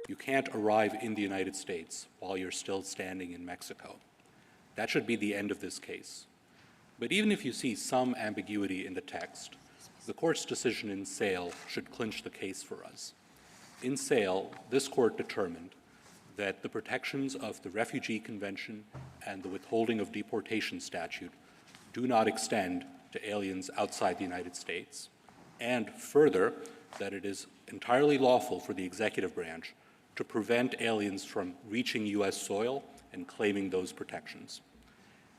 You can't arrive in the United States while you're still standing in Mexico. That should be the end of this case. But even if you see some ambiguity in the text, the court's decision in Sale should clinch the case for us. In Sale, this court determined that the protections of the Refugee Convention and the withholding of deportation statute do not extend to aliens outside the United States, and further, that it is entirely lawful for the executive branch to prevent aliens from reaching U.S. soil and claiming those protections.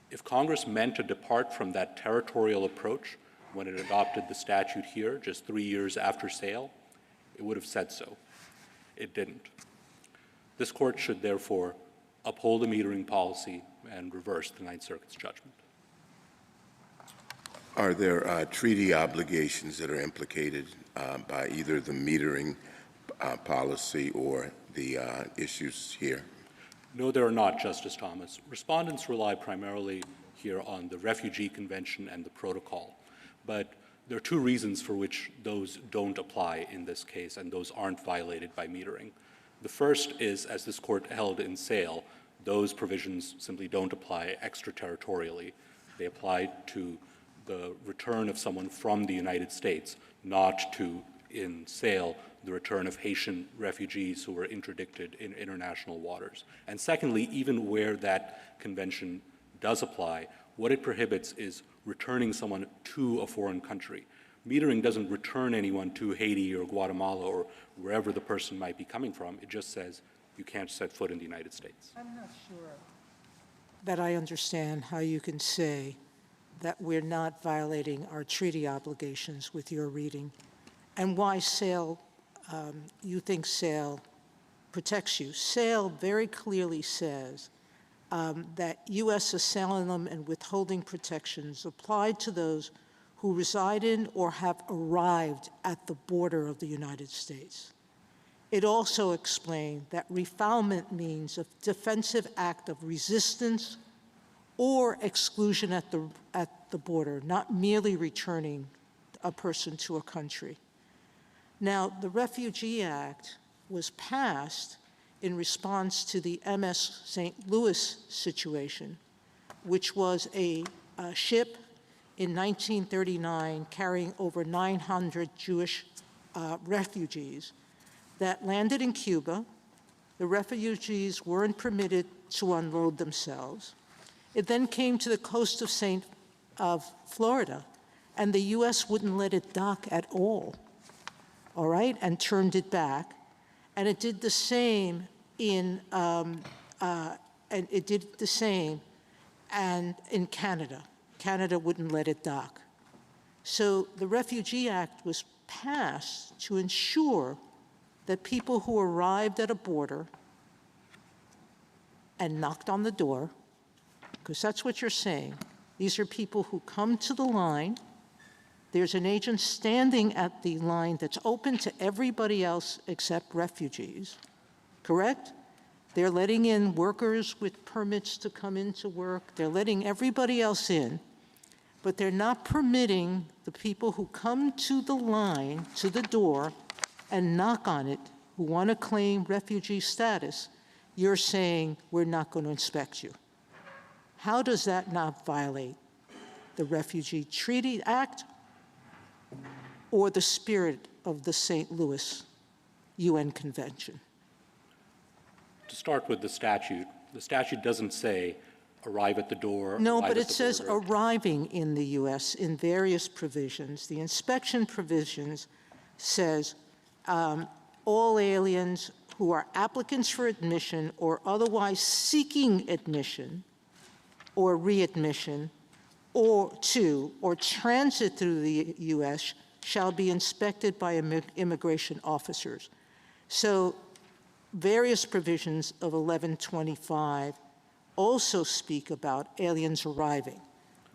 If Congress meant to depart from that territorial approach when it adopted the statute here just 3 years after Sale, it would have said so. It didn't. This court should therefore uphold the metering policy and reverse the Ninth Circuit's judgment. Are there treaty obligations that are implicated by either the metering policy or the issues here? No, there are not, Justice Thomas. Respondents rely primarily here on the Refugee Convention and the Protocol, but there are two reasons for which those don't apply in this case, and those aren't violated by metering. The first is, as this court held in Sale, those provisions simply don't apply extraterritorially. They apply to the return of someone from the United States, not to, in Sale, the return of Haitian refugees who were interdicted in international waters. And secondly, even where that convention does apply, what it prohibits is returning someone to a foreign country. Metering doesn't return anyone to Haiti or Guatemala or wherever the person might be coming from. It just says you can't set foot in the United States. I'm not sure that I understand how you can say that we're not violating our treaty obligations with your reading, and why Sale, you think Sale protects you. Sale very clearly says that U.S. asylum and withholding protections apply to those who reside in or have arrived at the border of the United States. It also explained that refoulement means a defensive act of resistance or exclusion at the border, not merely returning a person to a country. Now, the Refugee Act was passed in response to the MS St. Louis situation, which was a ship in 1939 carrying over 900 Jewish refugees that landed in Cuba. The refugees weren't permitted to unload themselves. It then came to the coast of Florida, and the U.S. wouldn't let it dock at all right, and turned it back. And it did the same in Canada. Canada wouldn't let it dock. So the Refugee Act was passed to ensure that people who arrived at a border and knocked on the door, because that's what you're saying, these are people who come to the line. There's an agent standing at the line that's open to everybody else except refugees, correct? They're letting in workers with permits to come into work. They're letting everybody else in, but they're not permitting the people who come to the line, to the door, and knock on it, who want to claim refugee status. You're saying we're not going to inspect you. How does that not violate the Refugee Treaty Act or the spirit of the St. Louis UN Convention? To start with the statute doesn't say arrive at the door. No, but it says arriving in the U.S. in various provisions. The inspection provisions says all aliens who are applicants for admission or otherwise seeking admission or readmission or transit through the U.S. shall be inspected by immigration officers. So various provisions of 1125 also speak about aliens arriving.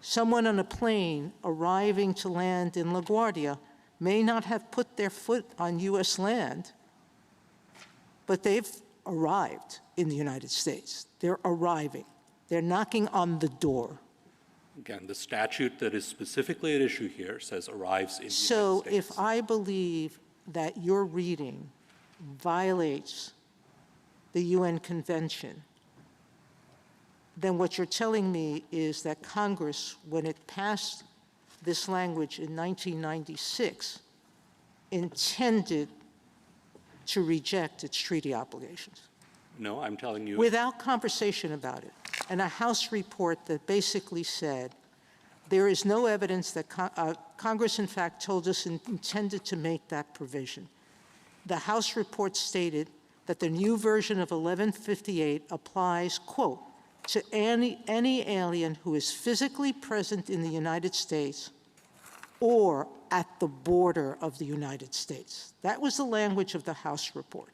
Someone on a plane arriving to land in LaGuardia may not have put their foot on U.S. land, but they've arrived in the United States. They're arriving. They're knocking on the door. Again, the statute that is specifically at issue here says arrives in the United States. So if I believe that your reading violates the UN Convention, then what you're telling me is that Congress, when it passed this language in 1996, intended to reject its treaty obligations No, I'm telling you. without conversation about it. And a House report that basically said, there is no evidence that Congress, in fact, told us intended to make that provision. The House report stated that the new version of 1158 applies, quote, to any alien who is physically present in the United States or at the border of the United States. That was the language of the House report.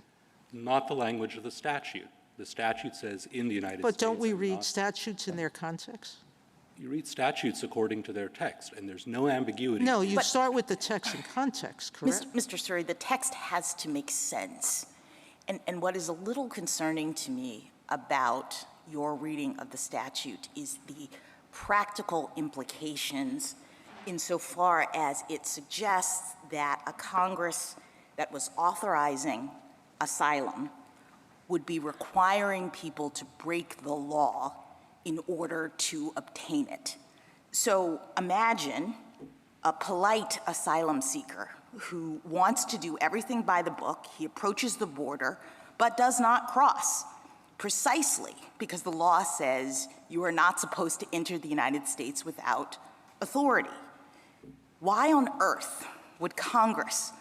Not the language of the statute. The statute says in the United States. But don't we and read not- statutes in their context? You read statutes according to their text, and there's no ambiguity. No, you start with the text and context, correct? Mr. Suri, the text has to make sense. And what is a little concerning to me about your reading of the statute is the practical implications insofar as it suggests that a Congress that was authorizing asylum would be requiring people to break the law in order to obtain it. So imagine a polite asylum seeker who wants to do everything by the book. He approaches the border, but does not cross, precisely because the law says you are not supposed to enter the United States without authority. Why on earth would Congress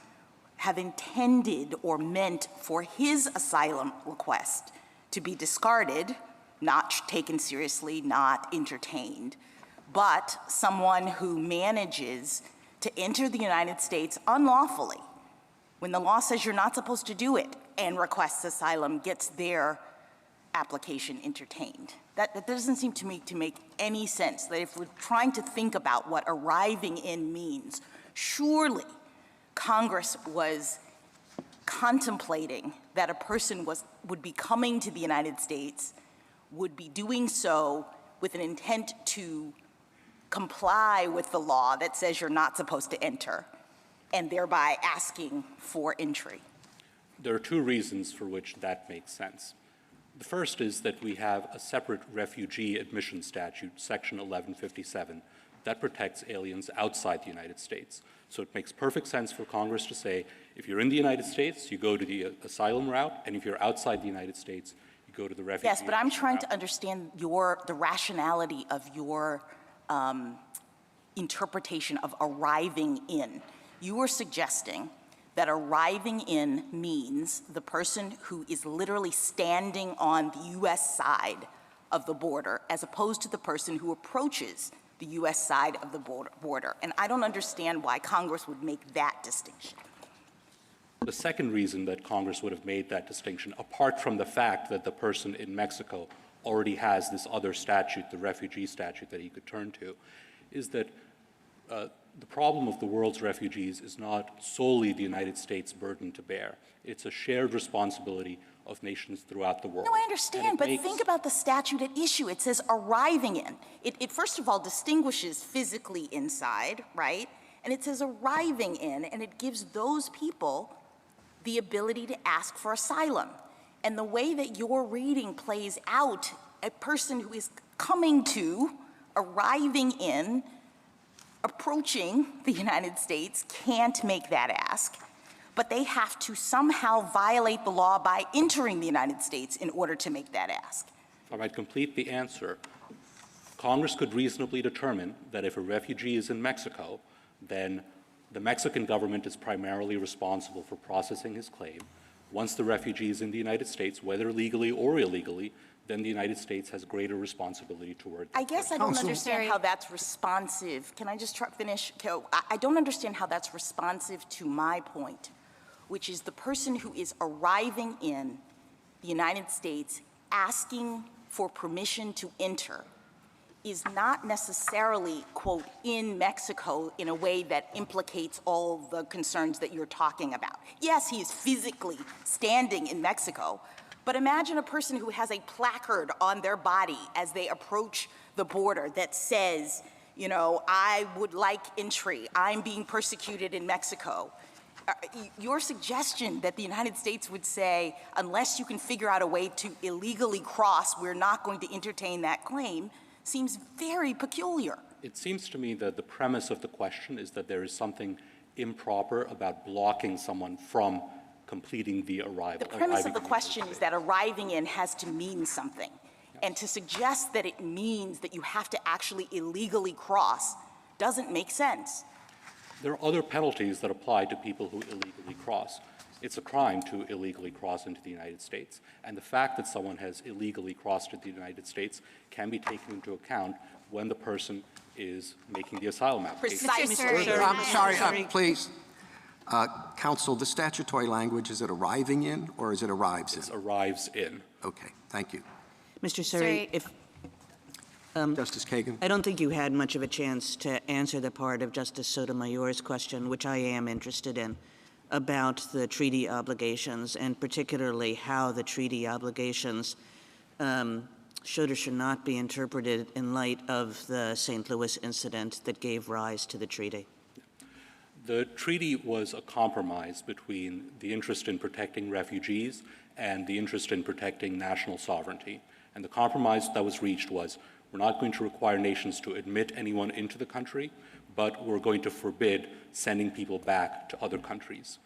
have intended or meant for his asylum request to be discarded, not taken seriously, not entertained, but someone who manages to enter the United States unlawfully when the law says you're not supposed to do it and requests asylum gets their application entertained? That doesn't seem to me to make any sense. That if we're trying to think about what arriving in means, surely Congress was contemplating that a person would be coming to the United States, would be doing so with an intent to comply with the law that says you're not supposed to enter, and thereby asking for entry. There are two reasons for which that makes sense. The first is that we have a separate refugee admission statute, Section 1157, that protects aliens outside the United States. So it makes perfect sense for Congress to say, if you're in the United States, you go to the asylum route, and if you're outside the United States, you go to the refugee Yes, but I'm trying route. to understand the rationality of your interpretation of arriving in. You are suggesting that arriving in means the person who is literally standing on the U.S. side of the border as opposed to the person who approaches the U.S. side of the border. And I don't understand why Congress would make that distinction. The second reason that Congress would have made that distinction, apart from the fact that the person in Mexico already has this other statute, the refugee statute that he could turn to, is that the problem of the world's refugees is not solely the United States' burden to bear. It's a shared responsibility of nations throughout the world. No, I understand, but think about the statute at issue. It says arriving in. It first of all distinguishes physically inside, right? And it says arriving in, and it gives those people the ability to ask for asylum. And the way that your reading plays out, a person who is coming to, arriving in, approaching the United States can't make that ask, but they have to somehow violate the law by entering the United States in order to make that ask. If I might complete the answer, Congress could reasonably determine that if a refugee is in Mexico, then the Mexican government is primarily responsible for processing his claim. Once the refugee is in the United States, whether legally or illegally, then the United States has greater responsibility toward I guess I don't understand how that's responsive. Can I just finish? I don't understand how that's responsive to my point, which is the person who is arriving in the United States asking for permission to enter is not necessarily, quote, in Mexico in a way that implicates all the concerns that you're talking about. Yes, he is physically standing in Mexico, but imagine a person who has a placard on their body as they approach the border that says, you know, I would like entry, I'm being persecuted in Mexico. your suggestion that the United States would say, unless you can figure out a way to illegally cross, we're not going to entertain that claim, seems very peculiar. It seems to me that the premise of the question is that there is something improper about blocking someone from completing the arrival. The premise of the question is that arriving in has to mean something. Yes. And to suggest that it means that you have to actually illegally cross doesn't make sense. There are other penalties that apply to people who illegally cross. It's a crime to illegally cross into the United States. And the fact that someone has illegally crossed into the United States can be taken into account when the person is making the asylum application. Precisely. Sorry, please. Counsel, the statutory language, is it arriving in or is it arrives in? It arrives in. Okay, thank you. Mr. Suri, if Justice Kagan? I don't think you had much of a chance to answer the part of Justice Sotomayor's question, which I am interested in, about the treaty obligations, and particularly how the treaty obligations should or should not be interpreted in light of the St. Louis incident that gave rise to the treaty. The treaty was a compromise between the interest in protecting refugees and the interest in protecting national sovereignty. And the compromise that was reached was, we're not going to require nations to admit anyone into the country, but we're going to forbid sending people back to other countries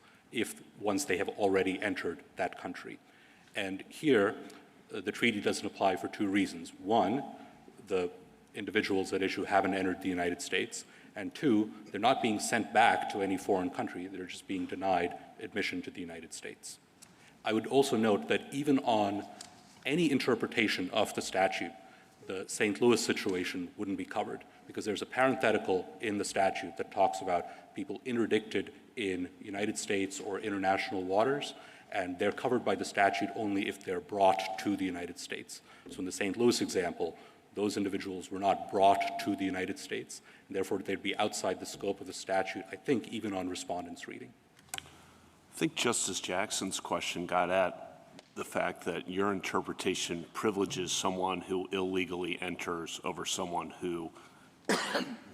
once they have already entered that country. And here, the treaty doesn't apply for two reasons. One, the individuals at issue haven't entered the United States. And two, they're not being sent back to any foreign country. They're just being denied admission to the United States. I would also note that even on any interpretation of the statute, the St. Louis situation wouldn't be covered, because there's a parenthetical in the statute that talks about people interdicted in United States or international waters, and they're covered by the statute only if they're brought to the United States. So in the St. Louis example, those individuals were not brought to the United States, and therefore they'd be outside the scope of the statute, I think, even on respondents' reading. I think Justice Jackson's question got at the fact that your interpretation privileges someone who illegally enters over someone who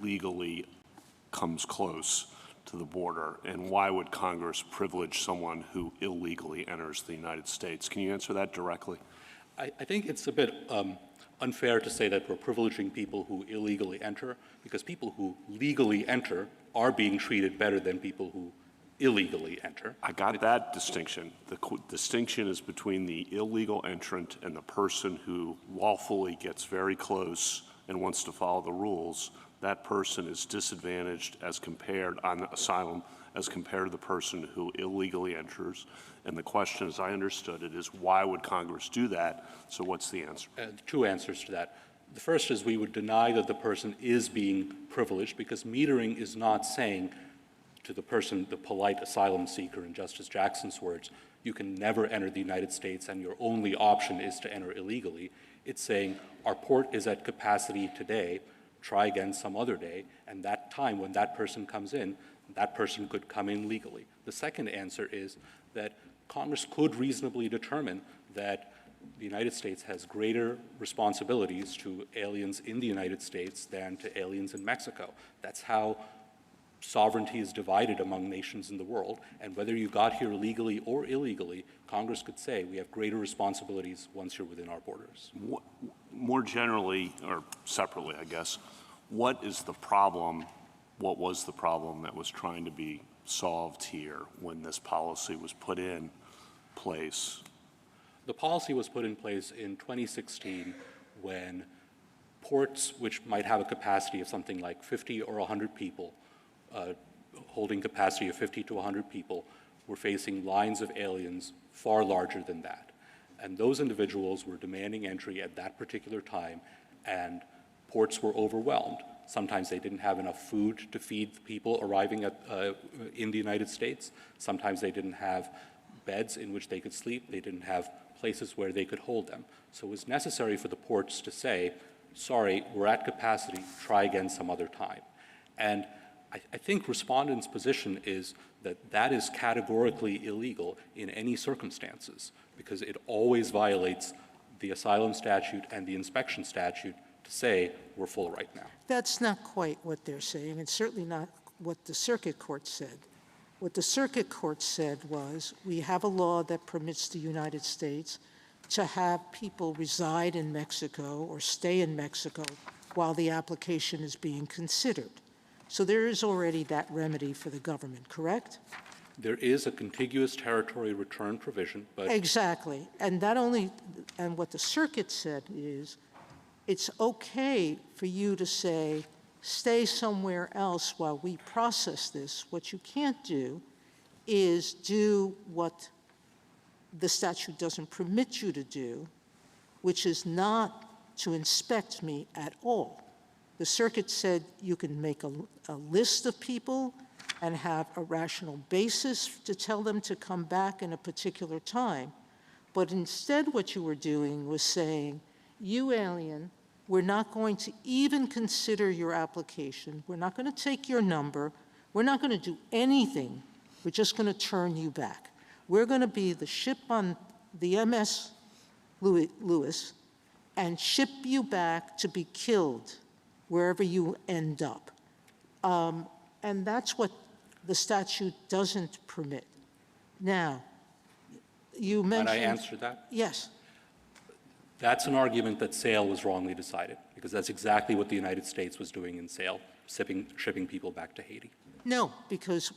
legally comes close to the border. And why would Congress privilege someone who illegally enters the United States? Can you answer that directly? I think it's a bit unfair to say that we're privileging people who illegally enter, because people who legally enter are being treated better than people who illegally enter. I got that distinction. The distinction is between the illegal entrant and the person who lawfully gets very close and wants to follow the rules. That person is disadvantaged as compared on asylum as compared to the person who illegally enters. And the question, as I understood it, is why would Congress do that? So what's the answer? Two answers to that. The first is we would deny that the person is being privileged, because metering is not saying to the person, the polite asylum seeker, in Justice Jackson's words, you can never enter the United States and your only option is to enter illegally. It's saying our port is at capacity today, try again some other day, and that time when that person comes in, that person could come in legally. The second answer is that Congress could reasonably determine that the United States has greater responsibilities to aliens in the United States than to aliens in Mexico. That's how sovereignty is divided among nations in the world, and whether you got here legally or illegally, Congress could say we have greater responsibilities once you're within our borders. More generally, or separately, I guess, what is the problem, what was the problem that was trying to be solved here when this policy was put in place? The policy was put in place in 2016 when ports, which might have a capacity of something like 50 or 100 people, holding capacity of 50 to 100 people, were facing lines of aliens far larger than that. And those individuals were demanding entry at that particular time, and ports were overwhelmed. Sometimes they didn't have enough food to feed the people arriving in the United States. Sometimes they didn't have beds in which they could sleep. They didn't have places where they could hold them. So it was necessary for the ports to say, sorry, we're at capacity, try again some other time. And I think respondents' position is that that is categorically illegal in any circumstances, because it always violates the asylum statute and the inspection statute to say we're full right now. That's not quite what they're saying. It's certainly not what the circuit court said. What the circuit court said was, we have a law that permits the United States to have people reside in Mexico or stay in Mexico while the application is being considered. So there is already that remedy for the government, correct? There is a contiguous territory return provision, but Exactly. And what the circuit said is, it's okay for you to say, stay somewhere else while we process this. What you can't do is do what the statute doesn't permit you to do, which is not to inspect me at all. The circuit said you can make a list of people and have a rational basis to tell them to come back in a particular time. But instead what you were doing was saying, you alien, we're not going to even consider your application. We're not going to take your number. We're not going to do anything. We're just going to turn you back. We're going to be the ship on the MS Lewis and ship you back to be killed wherever you end up. And that's what the statute doesn't permit. Now, you mentioned— Can I answer that? Yes. That's an argument that SAIL was wrongly decided, because that's exactly what the United States was doing in SAIL, shipping people back to Haiti. No, because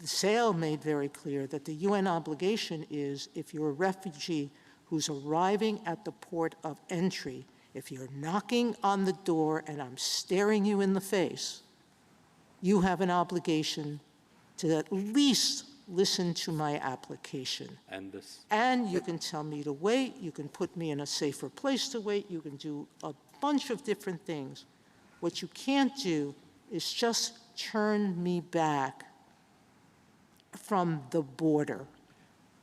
the SAIL made very clear that the UN obligation is, if you're a refugee who's arriving at the port of entry, if you're knocking on the door and I'm staring you in the face, you have an obligation to at least listen to my application. And you can tell me to wait, you can put me in a safer place to wait, you can do a bunch of different things. What you can't do is just turn me back from the border.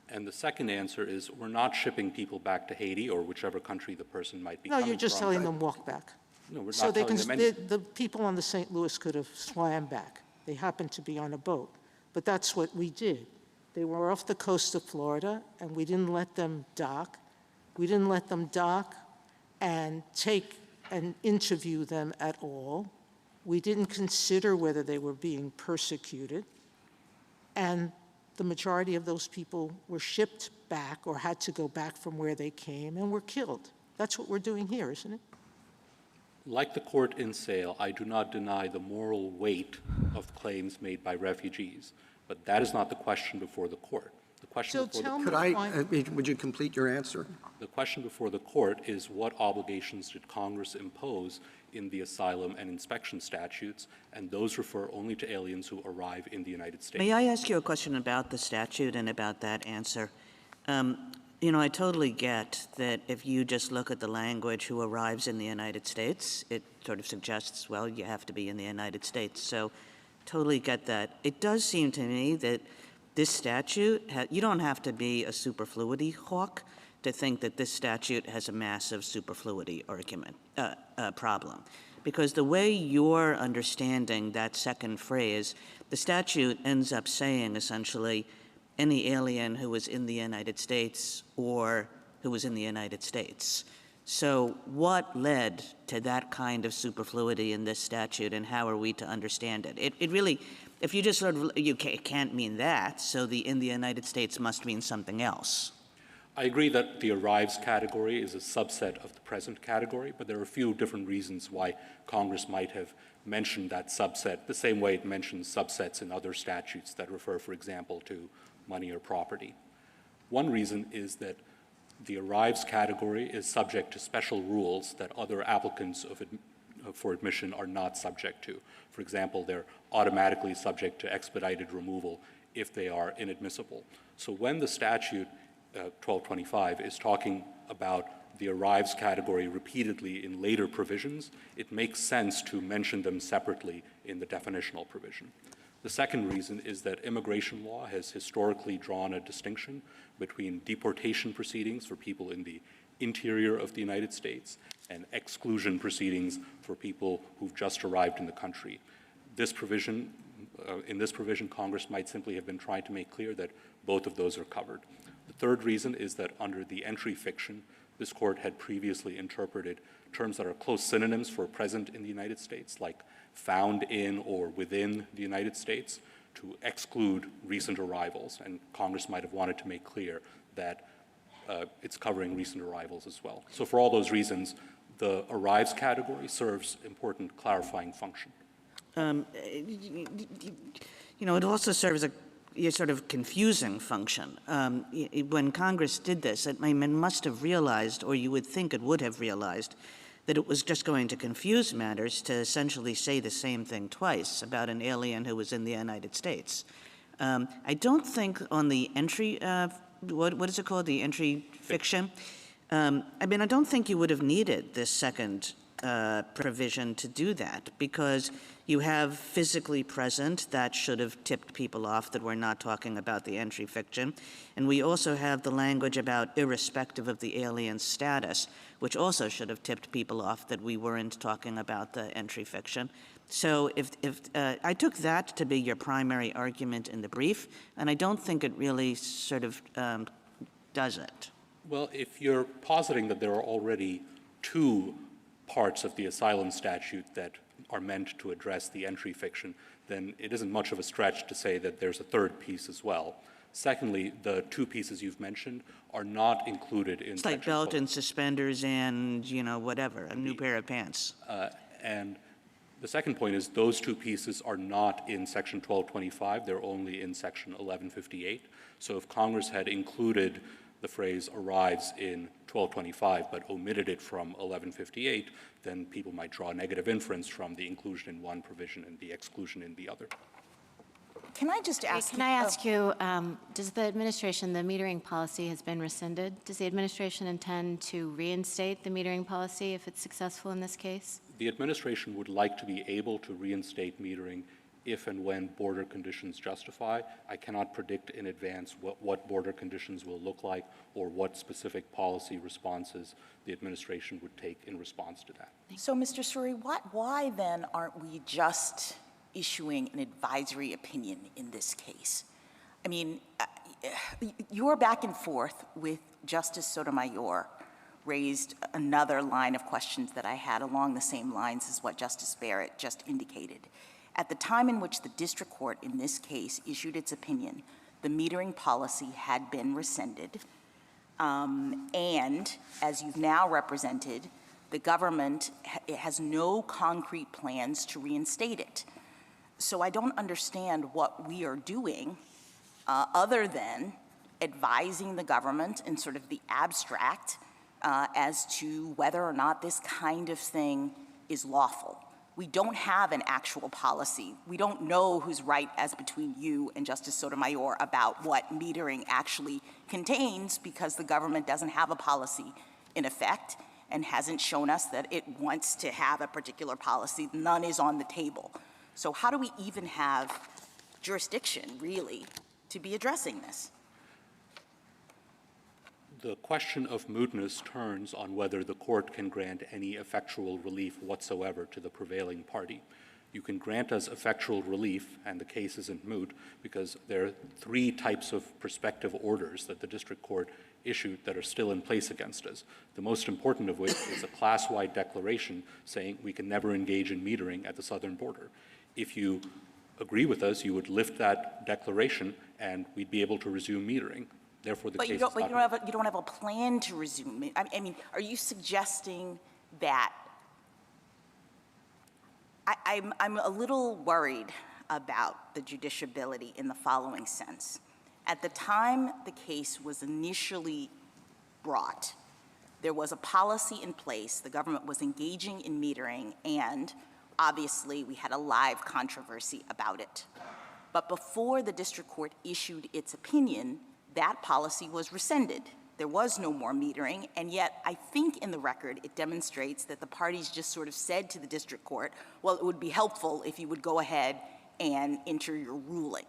And the second answer is, we're not shipping people back to Haiti or whichever country the person might be No, coming you're just from. telling them walk back. No, we're not So telling them anything. the people on the St. Louis could have swam back. They happened to be on a boat. But that's what we did. They were off the coast of Florida, and we didn't let them dock. We didn't let them dock and take and interview them at all. We didn't consider whether they were being persecuted. And the majority of those people were shipped back or had to go back from where they came and were killed. That's what we're doing here, isn't it? Like the court in SAIL, I do not deny the moral weight of claims made by refugees, but that is not the question before the court. The question So before tell the, me Could would you complete your answer? the question before the court is, what obligations did Congress impose in the asylum and inspection statutes, and those refer only to aliens who arrive in the United States. May I ask you a question about the statute and about that answer? You know, I totally get that if you just look at the language who arrives in the United States, it sort of suggests, well, you have to be in the United States. So totally get that. It does seem to me that this statute, you don't have to be a superfluity hawk to think that this statute has a massive superfluity argument, problem. Because the way you're understanding that second phrase, the statute ends up saying essentially any alien who was in the United States or who was in the United States. So what led to that kind of superfluity in this statute, and how are we to understand it? It really, if you just sort of, it can't mean that, so the in the United States must mean something else. I agree that the arrives category is a subset of the present category, but there are a few different reasons why Congress might have mentioned that subset, the same way it mentions subsets in other statutes that refer, for example, to money or property. One reason is that the arrives category is subject to special rules that other applicants for admission are not subject to. For example, they're automatically subject to expedited removal if they are inadmissible. So when the statute 1225 is talking about the arrives category repeatedly in later provisions, it makes sense to mention them separately in the definitional provision. The second reason is that immigration law has historically drawn a distinction between deportation proceedings for people in the interior of the United States and exclusion proceedings for people who've just arrived in the country. This provision, in this provision, Congress might simply have been trying to make clear that both of those are covered. The third reason is that under the entry fiction, this court had previously interpreted terms that are close synonyms for present in the United States, like found in or within the United States, to exclude recent arrivals, and Congress might have wanted to make clear that it's covering recent arrivals as well. So for all those reasons, the arrives category serves important clarifying function. You know, it also serves a sort of confusing function. When Congress did this, it must have realized, or you would think it would have realized, that it was just going to confuse matters to essentially say the same thing twice about an alien who was in the United States. I don't think on the entry, what is it called, the entry fiction? I mean, I don't think you would have needed this second provision to do that, because you have physically present that should have tipped people off that we're not talking about the entry fiction. And we also have the language about irrespective of the alien's status, which also should have tipped people off that we weren't talking about the entry fiction. So if I took that to be your primary argument in the brief, and I don't think it really sort of does it. Well, if you're positing that there are already two parts of the asylum statute that are meant to address the entry fiction, then it isn't much of a stretch to say that there's a third piece as well. Secondly, the two pieces you've mentioned are not included in It's like belt and suspenders and, you know, whatever, a new pair of pants. And the second point is those two pieces are not in Section 1225. They're only in Section 1158. So if Congress had included the phrase arrives in 1225 but omitted it from 1158, then people might draw a negative inference from the inclusion in one provision and the exclusion in the other. Can I just ask Can I ask you, does the administration, the metering policy has been rescinded. Does the administration intend to reinstate the metering policy if it's successful in this case? The administration would like to be able to reinstate metering if and when border conditions justify. I cannot predict in advance what border conditions will look like or what specific policy responses the administration would take in response to that. So, Mr. Suri, why then aren't we just issuing an advisory opinion in this case? I mean, your back and forth with Justice Sotomayor raised another line of questions that I had along the same lines as what Justice Barrett just indicated. At the time in which the district court in this case issued its opinion, the metering policy had been rescinded, and as you've now represented, the government has no concrete plans to reinstate it. So I don't understand what we are doing other than advising the government in sort of the abstract as to whether or not this kind of thing is lawful. We don't have an actual policy. We don't know who's right as between you and Justice Sotomayor about what metering actually contains, because the government doesn't have a policy in effect and hasn't shown us that it wants to have a particular policy. None is on the table. So how do we even have jurisdiction, really, to be addressing this? The question of mootness turns on whether the court can grant any effectual relief whatsoever to the prevailing party. You can grant us effectual relief, and the case isn't moot, because there are three types of prospective orders that the district court issued that are still in place against us. The most important of which is a class-wide declaration saying we can never engage in metering at the southern border. If you agree with us, you would lift that declaration, and we'd be able to resume metering. Therefore, the case is not moot. You don't have a plan to resume. I mean, are you suggesting that? I'm a little worried about the judiciability in the following sense. At the time the case was initially brought, there was a policy in place. The government was engaging in metering, and obviously we had a live controversy about it. But before the district court issued its opinion, that policy was rescinded. There was no more metering, and yet I think in the record it demonstrates that the parties just sort of said to the district court, well, it would be helpful if you would go ahead and enter your ruling.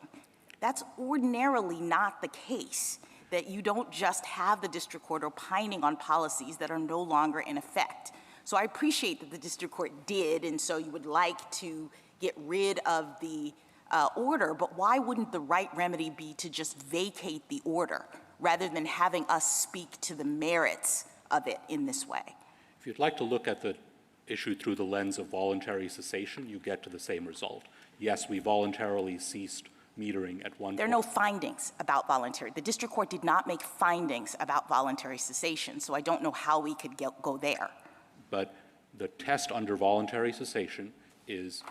That's ordinarily not the case, that you don't just have the district court opining on policies that are no longer in effect. So I appreciate that the district court did, and so you would like to get rid of the order, but why wouldn't the right remedy be to just vacate the order rather than having us speak to the merits of it in this way? If you'd like to look at the issue through the lens of voluntary cessation, you get to the same result. Yes, we voluntarily ceased metering at one point. There are no findings about voluntary. The district court did not make findings about voluntary cessation, so I don't know how we could go there. But the test under voluntary cessation is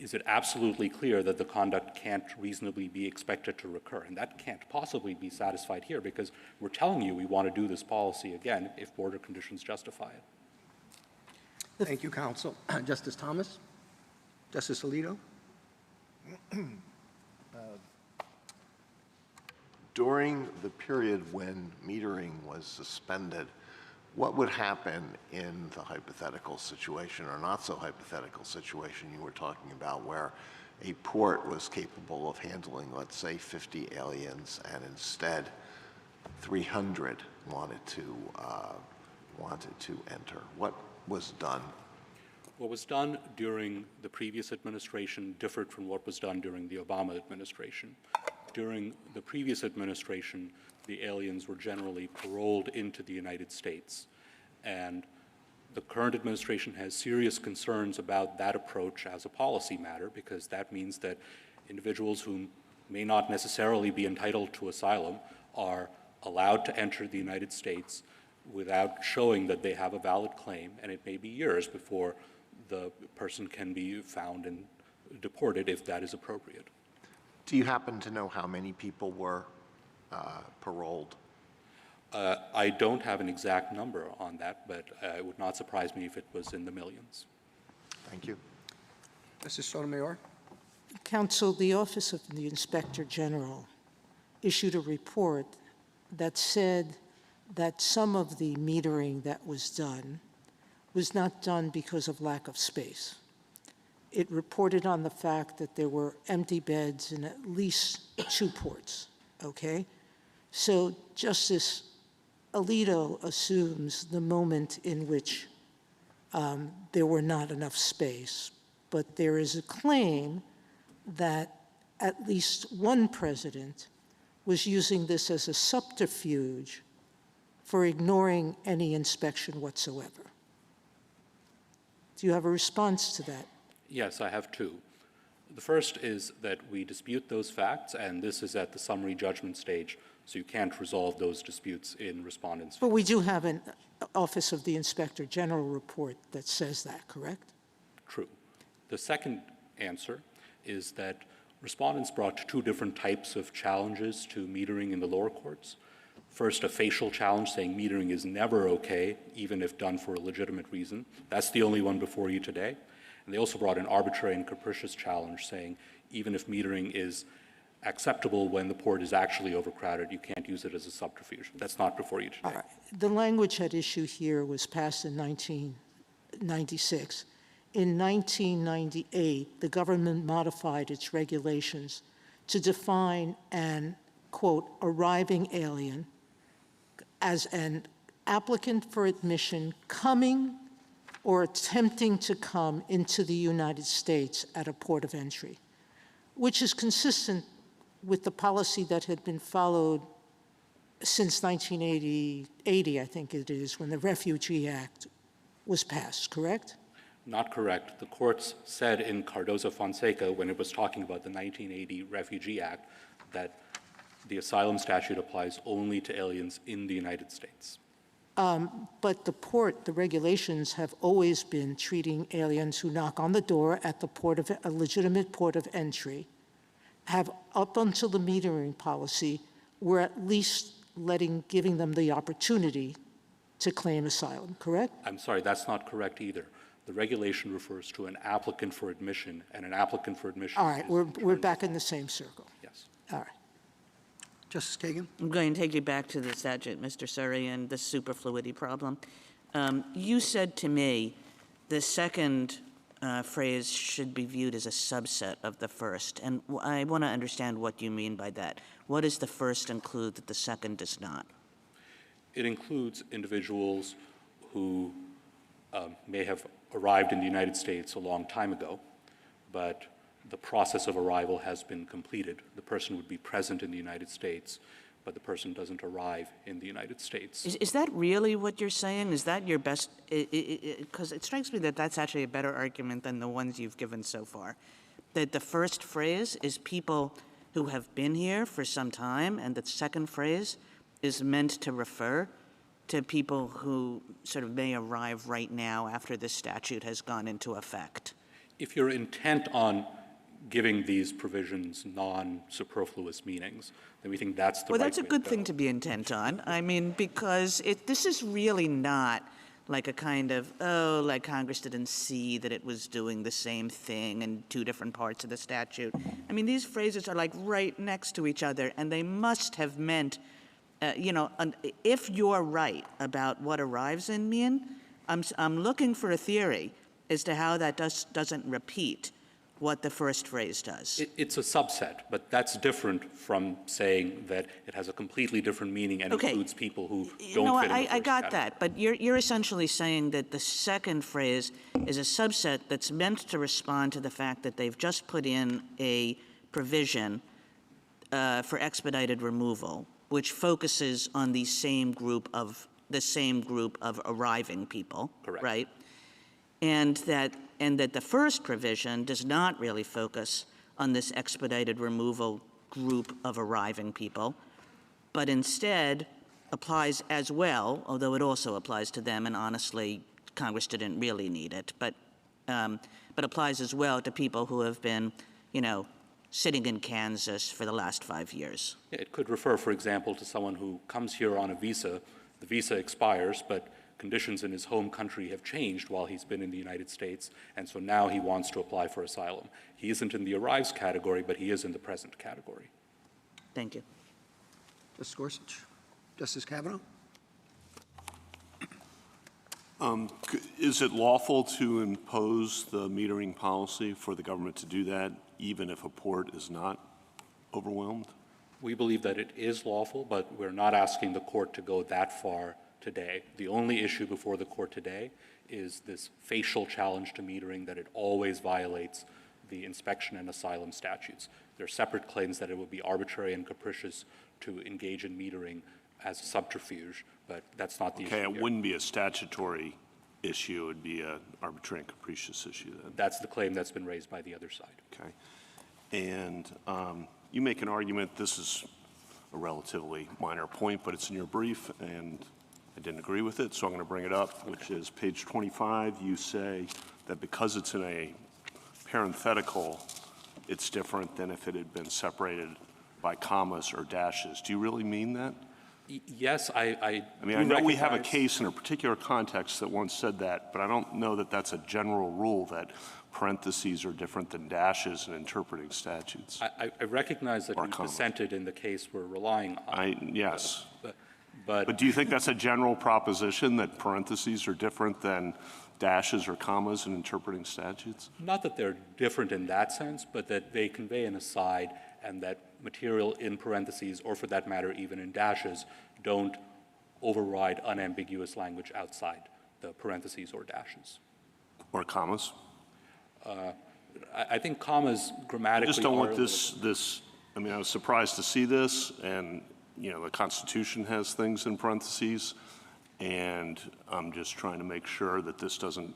it absolutely clear that the conduct can't reasonably be expected to recur? And that can't possibly be satisfied here because we're telling you we want to do this policy again if border conditions justify it. Thank you, counsel. Justice Thomas? Justice Alito? During the period when metering was suspended, what would happen in the hypothetical situation or not so hypothetical situation you were talking about where a port was capable of handling, let's say, 50 aliens and instead 300 wanted to enter? What was done? What was done during the previous administration differed from what was done during the Obama administration. During the previous administration, the aliens were generally paroled into the United States. And the current administration has serious concerns about that approach as a policy matter because that means that individuals who may not necessarily be entitled to asylum are allowed to enter the United States without showing that they have a valid claim, and it may be years before the person can be found and deported if that is appropriate. Do you happen to know how many people were paroled? I don't have an exact number on that, but it would not surprise me if it was in the millions. Thank you. Justice Sotomayor? Counsel, the Office of the Inspector General issued a report that said that some of the metering that was not done because of lack of space. It reported on the fact that there were empty beds in at least 2 ports, okay? So Justice Alito assumes the moment in which there were not enough space, but there is a claim that at least one president was using this as a subterfuge for ignoring any inspection whatsoever. Do you have a response to that? Yes, I have 2. The first is that we dispute those facts, and this is at the summary judgment stage, so you can't resolve those disputes in respondents. But we do have an Office of the Inspector General report that says that, correct? True. The second answer is that respondents brought 2 different types of challenges to metering in the lower courts. First, a facial challenge saying metering is never okay, even if done for a legitimate reason. That's the only one before you today. And they also brought an arbitrary and capricious challenge saying even if metering is acceptable when the port is actually overcrowded, you can't use it as a subterfuge. That's not before you today. All right. The language at issue here was passed in 1996. In 1998, the government modified its regulations to define an, quote, arriving alien as an applicant for admission coming or attempting to come into the United States at a port of entry, which is consistent with the policy that had been followed since 1980, I think it is, when the Refugee Act was passed, correct? Not correct. The courts said in Cardozo-Fonseca, when it was talking about the 1980 Refugee Act, that the asylum statute applies only to aliens in the United States. But the regulations have always been treating aliens who knock on the door at the port of a legitimate port of entry, have up until the metering policy, were at least giving them the opportunity to claim asylum, correct? I'm sorry, that's not correct either. The regulation refers to an applicant for admission, and an applicant for admission. All right, we're back in the same circle. Yes. All right. Justice Kagan? I'm going to take you back to the statute, Mr. Surrey, and the superfluity problem. You said to me the second phrase should be viewed as a subset of the first, and I want to understand what you mean by that. What does the first include that the second does not? It includes individuals who may have arrived in the United States a long time ago, but the process of arrival has been completed. The person would be present in the United States, but the person doesn't arrive in the United States. Is that really what you're saying? Is that your best? Because it strikes me that that's actually a better argument than the ones you've given so far. That the first phrase is people who have been here for some time, and the second phrase is meant to refer to people who sort of may arrive right now after this statute has gone into effect. If you're intent on giving these provisions non-superfluous meanings, then we think that's the Well, right that's a way good to thing go. to be intent on. I mean, because this is really not like a kind of, oh, like Congress didn't see that it was doing the same thing in two different parts of the statute. I mean, these phrases are like right next to each other, and they must have meant, if you're right about what arrives in mean, I'm looking for a theory as to how that doesn't repeat what the first phrase does. It's a subset, but that's different from saying that it has a completely different meaning and includes people who don't fit in the first I got category. that, but you're essentially saying that the second phrase is a subset that's meant to respond to the fact that they've just put in a provision for expedited removal, which focuses on the same group of arriving people. Correct. Right? And that the first provision does not really focus on this expedited removal group of arriving people, but instead applies as well, although it also applies to them, and honestly, Congress didn't really need it, but applies as well to people who have been, sitting in Kansas for the last 5 years. Yeah, it could refer, for example, to someone who comes here on a visa. The visa expires, but conditions in his home country have changed while he's been in the United States, and so now he wants to apply for asylum. He isn't in the arrives category, but he is in the present category. Thank you. Justice Gorsuch. Justice Kavanaugh? Is it lawful to impose the metering policy for the government to do that, even if a port is not overwhelmed? We believe that it is lawful, but we're not asking the court to go that far today. The only issue before the court today is this facial challenge to metering, that it always violates the inspection and asylum statutes. There are separate claims that it would be arbitrary and capricious to engage in metering as a subterfuge, but that's not the issue Okay, it here. wouldn't be a statutory issue, it would be an arbitrary and capricious issue then. That's the claim that's been raised by the other side. Okay. And you make an argument, this is a relatively minor point, but it's in your brief, and I didn't agree with it, so I'm going to bring it up, which is page 25. You say that because it's in a parenthetical, it's different than if it had been separated by commas or dashes. Do you really mean that? Yes, I mean, I know we have a case in a particular context that once said that, but I don't know that that's a general rule that parentheses are different than dashes in interpreting statutes. I recognize that you dissented in the case we're relying on. Yes. But do you think that's a general proposition, that parentheses are different than dashes or commas in interpreting statutes? Not that they're different in that sense, but that they convey an aside, and that material in parentheses, or for that matter even in dashes, don't override unambiguous language outside the parentheses or dashes. Or commas? I think commas grammatically I just don't are want this, I mean, I was surprised to see this, and, the Constitution has things in parentheses, and I'm just trying to make sure that this doesn't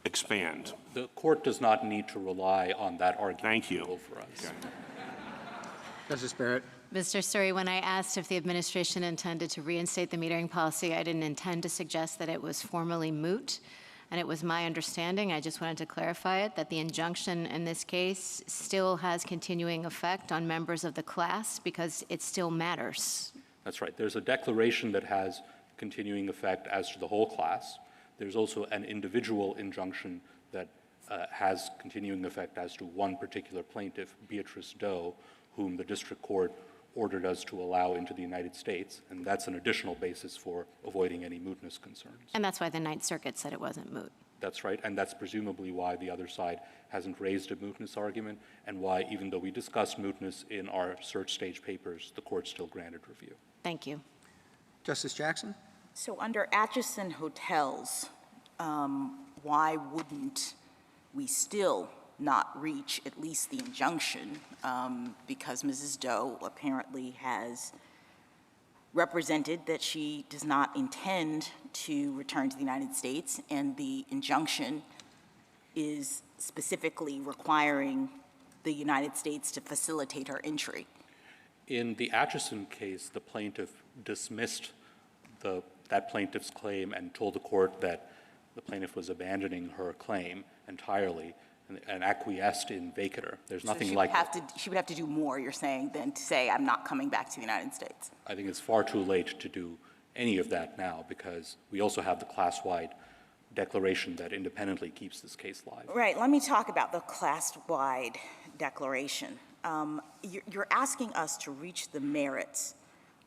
expand. The court does not need to rely on that argument. Thank you. For us. Okay. Justice Barrett? Mr. Suri, when I asked if the administration intended to reinstate the metering policy, I didn't intend to suggest that it was formally moot. And it was my understanding, I just wanted to clarify it, that the injunction in this case still has continuing effect on members of the class because it still matters. That's right. There's a declaration that has continuing effect as to the whole class. There's also an individual injunction that has continuing effect as to one particular plaintiff, Beatrice Doe, whom the district court ordered us to allow into the United States, and that's an additional basis for avoiding any mootness concerns. And that's why the Ninth Circuit said it wasn't moot. That's right, and that's presumably why the other side hasn't raised a mootness argument, and why, even though we discussed mootness in our search stage papers, the court still granted review. Thank you. Justice Jackson? So under Atchison Hotels, why wouldn't we still not reach at least the injunction, because Mrs. Doe apparently has represented that she does not intend to return to the United States, and the injunction is specifically requiring the United States to facilitate her entry. In the Atchison case, the plaintiff dismissed that plaintiff's claim and told the court that the plaintiff was abandoning her claim entirely and acquiesced in vacatur. There's nothing like that. She would have to do more, you're saying, than to say, I'm not coming back to the United States. I think it's far too late to do any of that now because we also have the class-wide declaration that independently keeps this case live. Right, let me talk about the class-wide declaration. You're asking us to reach the merits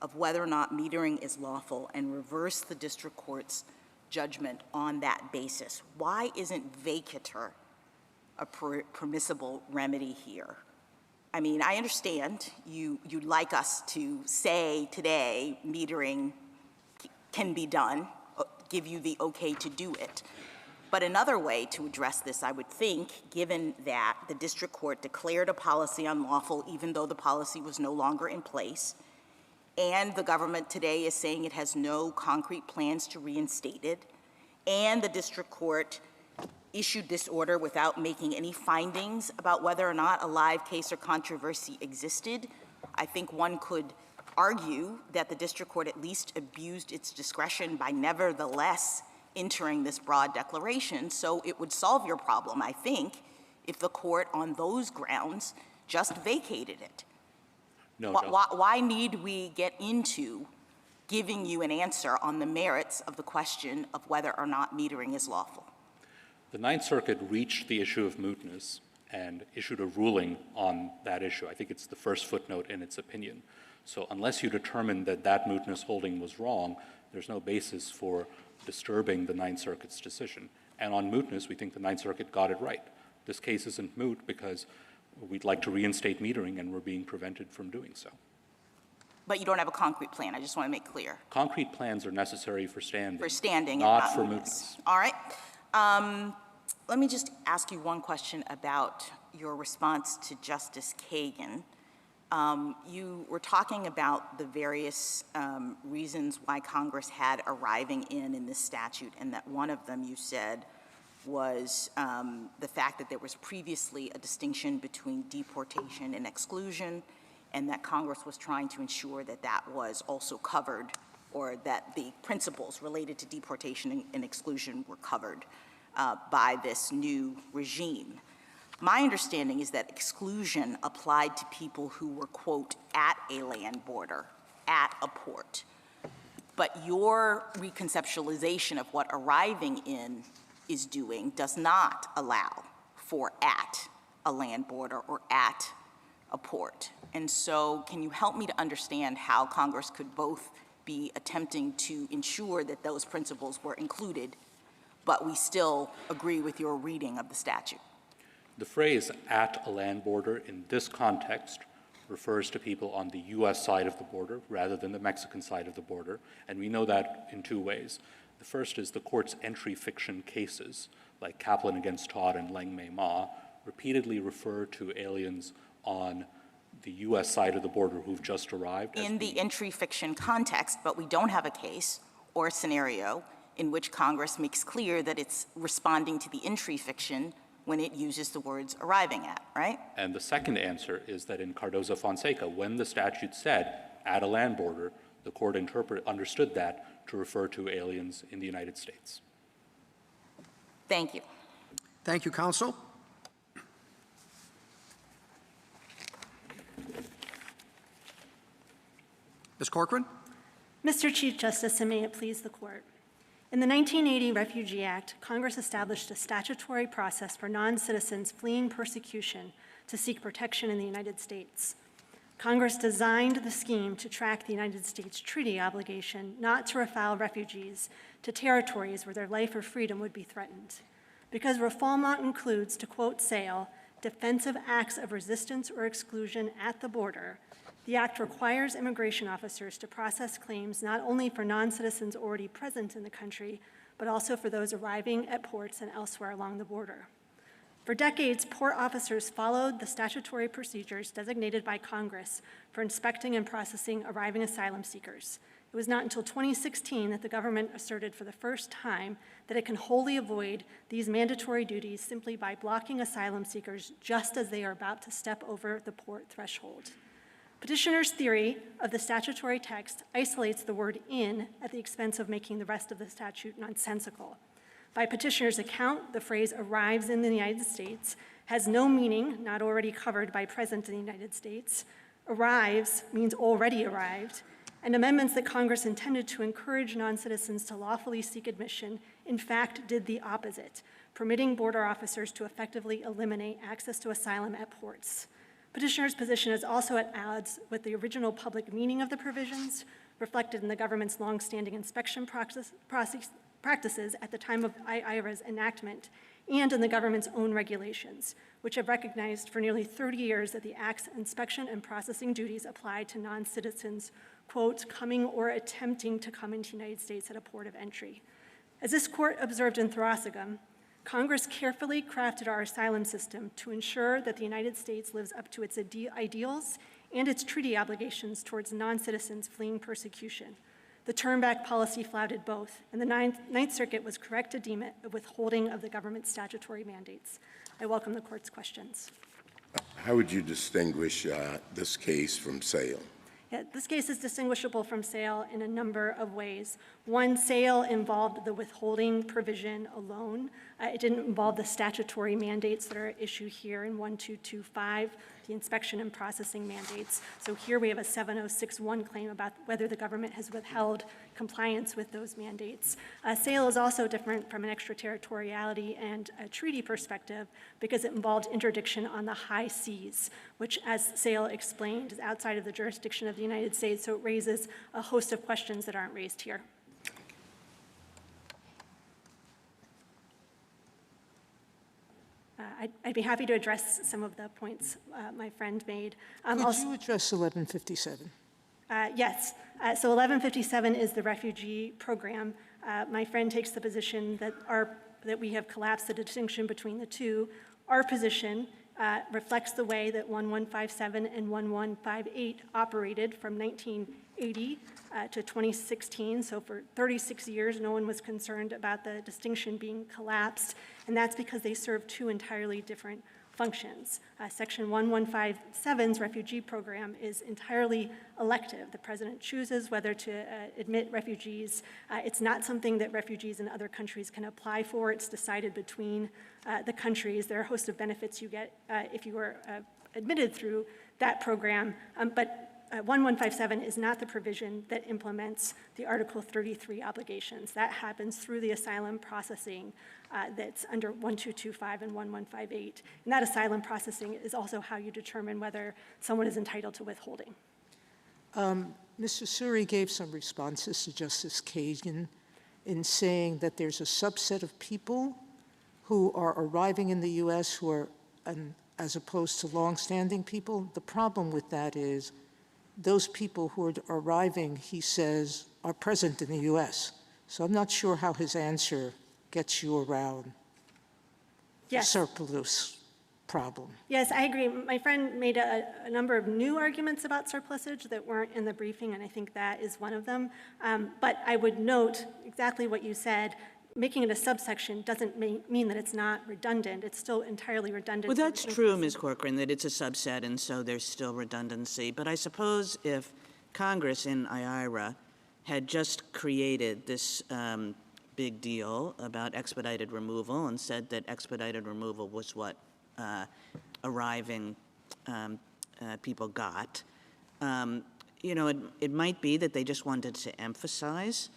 of whether or not metering is lawful and reverse the district court's judgment on that basis. Why isn't vacatur a permissible remedy here? I mean, I understand you'd like us to say today metering can be done, give you the okay to do it. But another way to address this, I would think, given that the district court declared a policy unlawful even though the policy was no longer in place, and the government today is saying it has no concrete plans to reinstate it, and the district court issued this order without making any findings about whether or not a live case or controversy existed, I think one could argue that the district court at least abused its discretion by nevertheless entering this broad declaration. So it would solve your problem, I think, if the court on those grounds just vacated it. No, why need we get into giving you an answer on the merits of the question of whether or not metering is lawful? The Ninth Circuit reached the issue of mootness and issued a ruling on that issue. I think it's the first footnote in its opinion. So unless you determine that that mootness holding was wrong, there's no basis for disturbing the Ninth Circuit's decision. And on mootness, we think the Ninth Circuit got it right. This case isn't moot because we'd like to reinstate metering and we're being prevented from doing so. But you don't have a concrete plan, I just want to make clear. Concrete plans are necessary for standing. For standing not and for mootness. mootness. All right. Let me just ask you one question about your response to Justice Kagan. You were talking about the various reasons why Congress had arriving in this statute, and that one of them you said was the fact that there was previously a distinction between deportation and exclusion, and that Congress was trying to ensure that that was also covered, or that the principles related to deportation and exclusion were covered by this new regime. My understanding is that exclusion applied to people who were, quote, at a land border, at a port. But your reconceptualization of what arriving in is doing does not allow for at a land border or at a port. And so can you help me to understand how Congress could both be attempting to ensure that those principles were included, but we still agree with your reading of the statute? The phrase at a land border in this context refers to people on the U.S. side of the border rather than the Mexican side of the border, and we know that in two ways. The first is the court's entry fiction cases, like Kaplan against Todd and Leng Mei Ma, repeatedly refer to aliens on the U.S. side of the border who've just arrived. In the entry fiction context, but we don't have a case or a scenario in which Congress makes clear that it's responding to the entry fiction when it uses the words arriving at, right? And the second answer is that in Cardozo-Fonseca, when the statute said at a land border, the court understood that to refer to aliens in the United States. Thank you. Thank you, counsel. Ms. Corcoran? Mr. Chief Justice, and may it please the court. In the 1980 Refugee Act, Congress established a statutory process for non-citizens fleeing persecution to seek protection in the United States. Congress designed the scheme to track the United States treaty obligation not to refile refugees to territories where their life or freedom would be threatened. Because refoulement includes, to quote Sale, defensive acts of resistance or exclusion at the border, the Act requires immigration officers to process claims not only for non-citizens already present in the country, but also for those arriving at ports and elsewhere along the border. For decades, port officers followed the statutory procedures designated by Congress for inspecting and processing arriving asylum seekers, It was not until 2016 that the government asserted for the first time that it can wholly avoid these mandatory duties simply by blocking asylum seekers just as they are about to step over the port threshold. Petitioner's theory of the statutory text isolates the word "in" at the expense of making the rest of the statute nonsensical. By petitioner's account, the phrase "arrives in the United States" has no meaning not already covered by "present in the United States." Arrives means already arrived, and amendments that Congress intended to encourage non-citizens to lawfully seek admission, in fact, did the opposite, permitting border officers to effectively eliminate access to asylum at ports. Petitioner's position is also at odds with the original public meaning of the provisions, reflected in the government's longstanding inspection practices at the time of IIRA's enactment, and in the government's own regulations, which have recognized for nearly 30 years that the Act's inspection and processing duties apply to non-citizens, quote, coming or attempting to come into the United States at a port of entry. As this court observed in Thrasagam, Congress carefully crafted our asylum system to ensure that the United States lives up to its ideals and its treaty obligations towards non-citizens fleeing persecution. The turn-back policy flouted both, and the Ninth Circuit was correct to deem it a withholding of the government's statutory mandates. I welcome the court's questions. How would you distinguish this case from Sale? Yeah, this case is distinguishable from Sale in a number of ways. One, Sale involved the withholding provision alone. It didn't involve the statutory mandates that are at issue here in 1225, the inspection and processing mandates. So here we have a 7061 claim about whether the government has withheld compliance with those mandates. Sale is also different from an extraterritoriality and a treaty perspective because it involved interdiction on the high seas, which, as Sale explained, is outside of the jurisdiction of the United States, so it raises a host of questions that aren't raised here. I'd be happy to address some of the points my friend made. Could you address 1157? Yes. So 1157 is the refugee program. My friend takes the position that we have collapsed the distinction between the two. Our position reflects the way that 1157 and 1158 operated from 1980 to 2016. So for 36 years, no one was concerned about the distinction being collapsed, and that's because they serve two entirely different functions. Section 1157's refugee program is entirely elective. The president chooses whether to admit refugees. It's not something that refugees in other countries can apply for. It's decided between the countries. There are a host of benefits you get if you are admitted through that program, but 1157 is not the provision that implements the Article 33 obligations. That happens through the asylum processing that's under 1225 and 1158. And that asylum processing is also how you determine whether someone is entitled to withholding. Mr. Suri gave some responses to Justice Kagan in saying that there's a subset of people who are arriving in the U.S. who are, as opposed to longstanding people. The problem with that is those people who are arriving, he says, are present in the U.S. So I'm not sure how his answer gets you around the surplus problem. Yes, I agree. My friend made a number of new arguments about surplusage that weren't in the briefing, and I think that is one of them. But I would note exactly what you said. Making it a subsection doesn't mean that it's not redundant. It's still entirely redundant. Well, that's true, Ms. Corcoran, that it's a subset, and so there's still redundancy. But I suppose if Congress in IIRA had just created this big deal about expedited removal and said that expedited removal was what arriving people got, you know, it might be that they just wanted to emphasize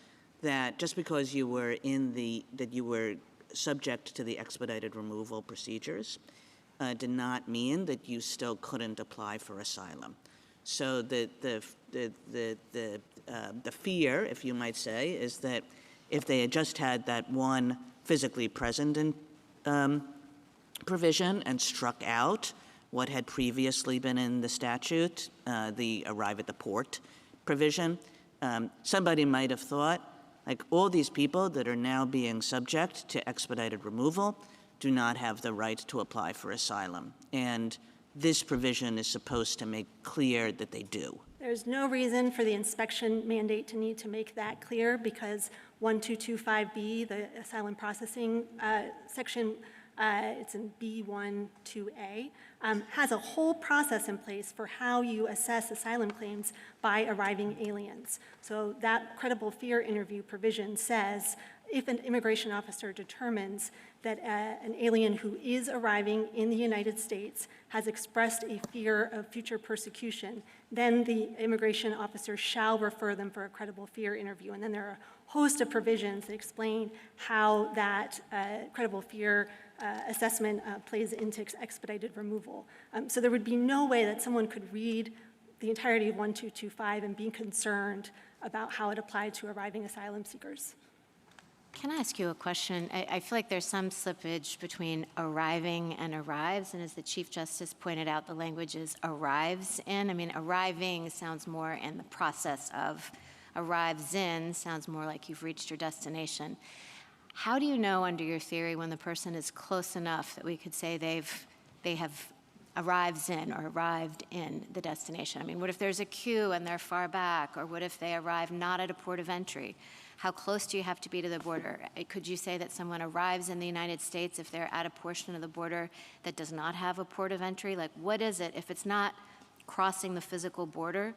that just because you were that you were subject to the expedited removal procedures did not mean that you still couldn't apply for asylum. So the fear, if you might say, is that if they had just had that one physically present provision and struck out what had previously been in the statute, the arrive at the port provision, somebody might have thought, like, all these people that are now being subject to expedited removal do not have the right to apply for asylum. And this provision is supposed to make clear that they do. There's no reason for the inspection mandate to need to make that clear because 1225B, the asylum processing section, it's in B12A, has a whole process in place for how you assess asylum claims by arriving aliens. So that credible fear interview provision says if an immigration officer determines that an alien who is arriving in the United States has expressed a fear of future persecution, then the immigration officer shall refer them for a credible fear interview. And then there are a host of provisions that explain how that credible fear assessment plays into expedited removal. So there would be no way that someone could read the entirety of 1225 and be concerned about how it applied to arriving asylum seekers. Can I ask you a question? I feel like there's some slippage between arriving and arrives, and as the Chief Justice pointed out, the language is arrives in. I mean, arriving sounds more in the process of. Arrives in sounds more like you've reached your destination. How do you know, under your theory, when the person is close enough that we could say they have arrives in or arrived in the destination? I mean, what if there's a queue and they're far back, or what if they arrive not at a port of entry? How close do you have to be to the border? Could you say that someone arrives in the United States if they're at a portion of the border that does not have a port of entry? Like, what is it? If it's not crossing the physical border,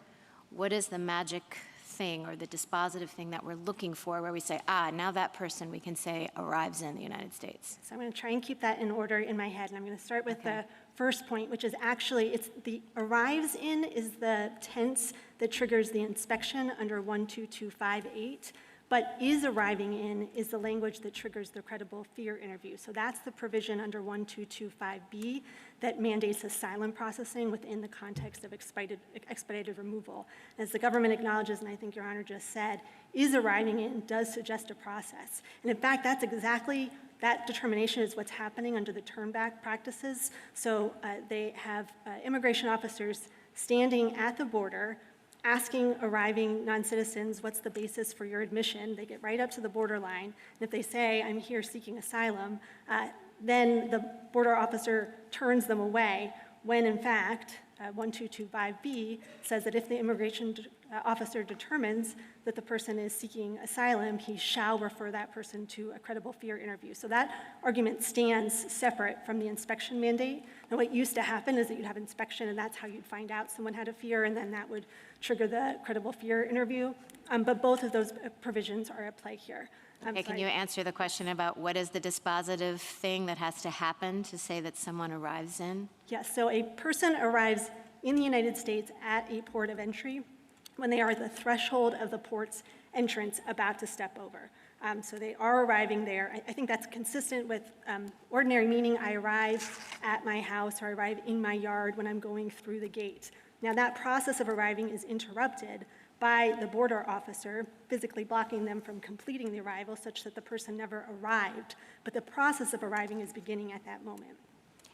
what is the magic thing or the dispositive thing that we're looking for where we say, now that person we can say arrives in the United States? So I'm going to try and keep that in order in my head, and I'm going to start with the first point, which is actually, it's the arrives in is the tense that triggers the inspection under 12258. But is arriving in is the language that triggers the credible fear interview. So that's the provision under 1225B that mandates asylum processing within the context of expedited removal. As the government acknowledges, and I think Your Honor just said, is arriving in does suggest a process. And in fact, that's exactly, that determination is what's happening under the turn-back practices. So they have immigration officers standing at the border asking arriving non-citizens, what's the basis for your admission? They get right up to the borderline. And if they say, I'm here seeking asylum, then the border officer turns them away when, in fact, 1225B says that if the immigration officer determines that the person is seeking asylum, he shall refer that person to a credible fear interview. So that argument stands separate from the inspection mandate. Now, what used to happen is that you'd have inspection, and that's how you'd find out someone had a fear, and then that would trigger the credible fear interview. But both of those provisions are at play here. Okay, can you answer the question about what is the dispositive thing that has to happen to say that someone arrives in? Yes, so a person arrives in the United States at a port of entry when they are at the threshold of the port's entrance about to step over. So they are arriving there. I think that's consistent with ordinary meaning. I arrive at my house or I arrive in my yard when I'm going through the gate. Now that process of arriving is interrupted by the border officer physically blocking them from completing the arrival such that the person never arrived, but the process of arriving is beginning at that moment.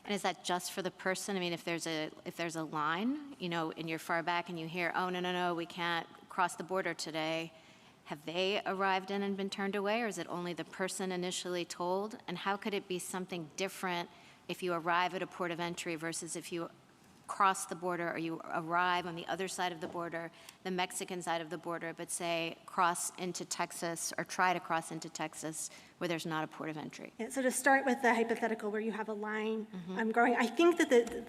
And is that just for the person? I mean, if there's a line, you know, and you're far back and you hear, oh, no, we can't cross the border today, have they arrived in and been turned away, or is it only the person initially told? And how could it be something different if you arrive at a port of entry versus if you cross the border or you arrive on the other side of the border, the Mexican side of the border, but say cross into Texas or try to cross into Texas where there's not a port of entry? Yeah, so to start with the hypothetical where you have a line growing, I think that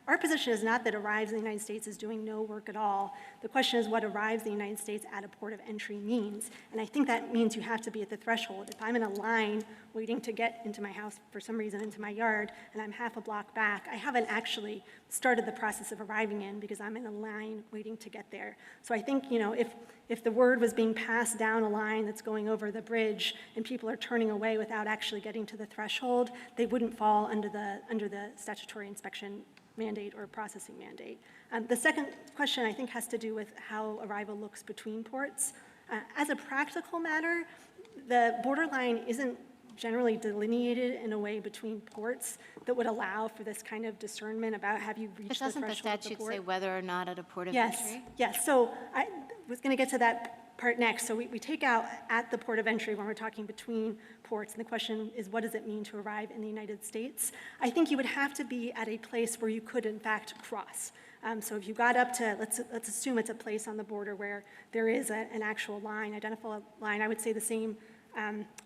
our position is not that arrives in the United States is doing no work at all. The question is what arrives in the United States at a port of entry means. And I think that means you have to be at the threshold. If I'm in a line waiting to get into my house for some reason, into my yard, and I'm half a block back, I haven't actually started the process of arriving in because I'm in a line waiting to get there. So I think, you know, if the word was being passed down a line that's going over the bridge and people are turning away without actually getting to the threshold, they wouldn't fall under the statutory inspection mandate or processing mandate. The second question, I think, has to do with how arrival looks between ports. As a practical matter, the borderline isn't generally delineated in a way between ports that would allow for this kind of discernment about have you reached the threshold of the port. Doesn't the statute say whether or not at a port of entry? Yes. So I was going to get to that part next. So we take out at the port of entry when we're talking between ports, and the question is, what does it mean to arrive in the United States? I think you would have to be at a place where you could, in fact, cross. So if you got up to, let's assume it's a place on the border where there is an actual line, identifiable line, I would say the same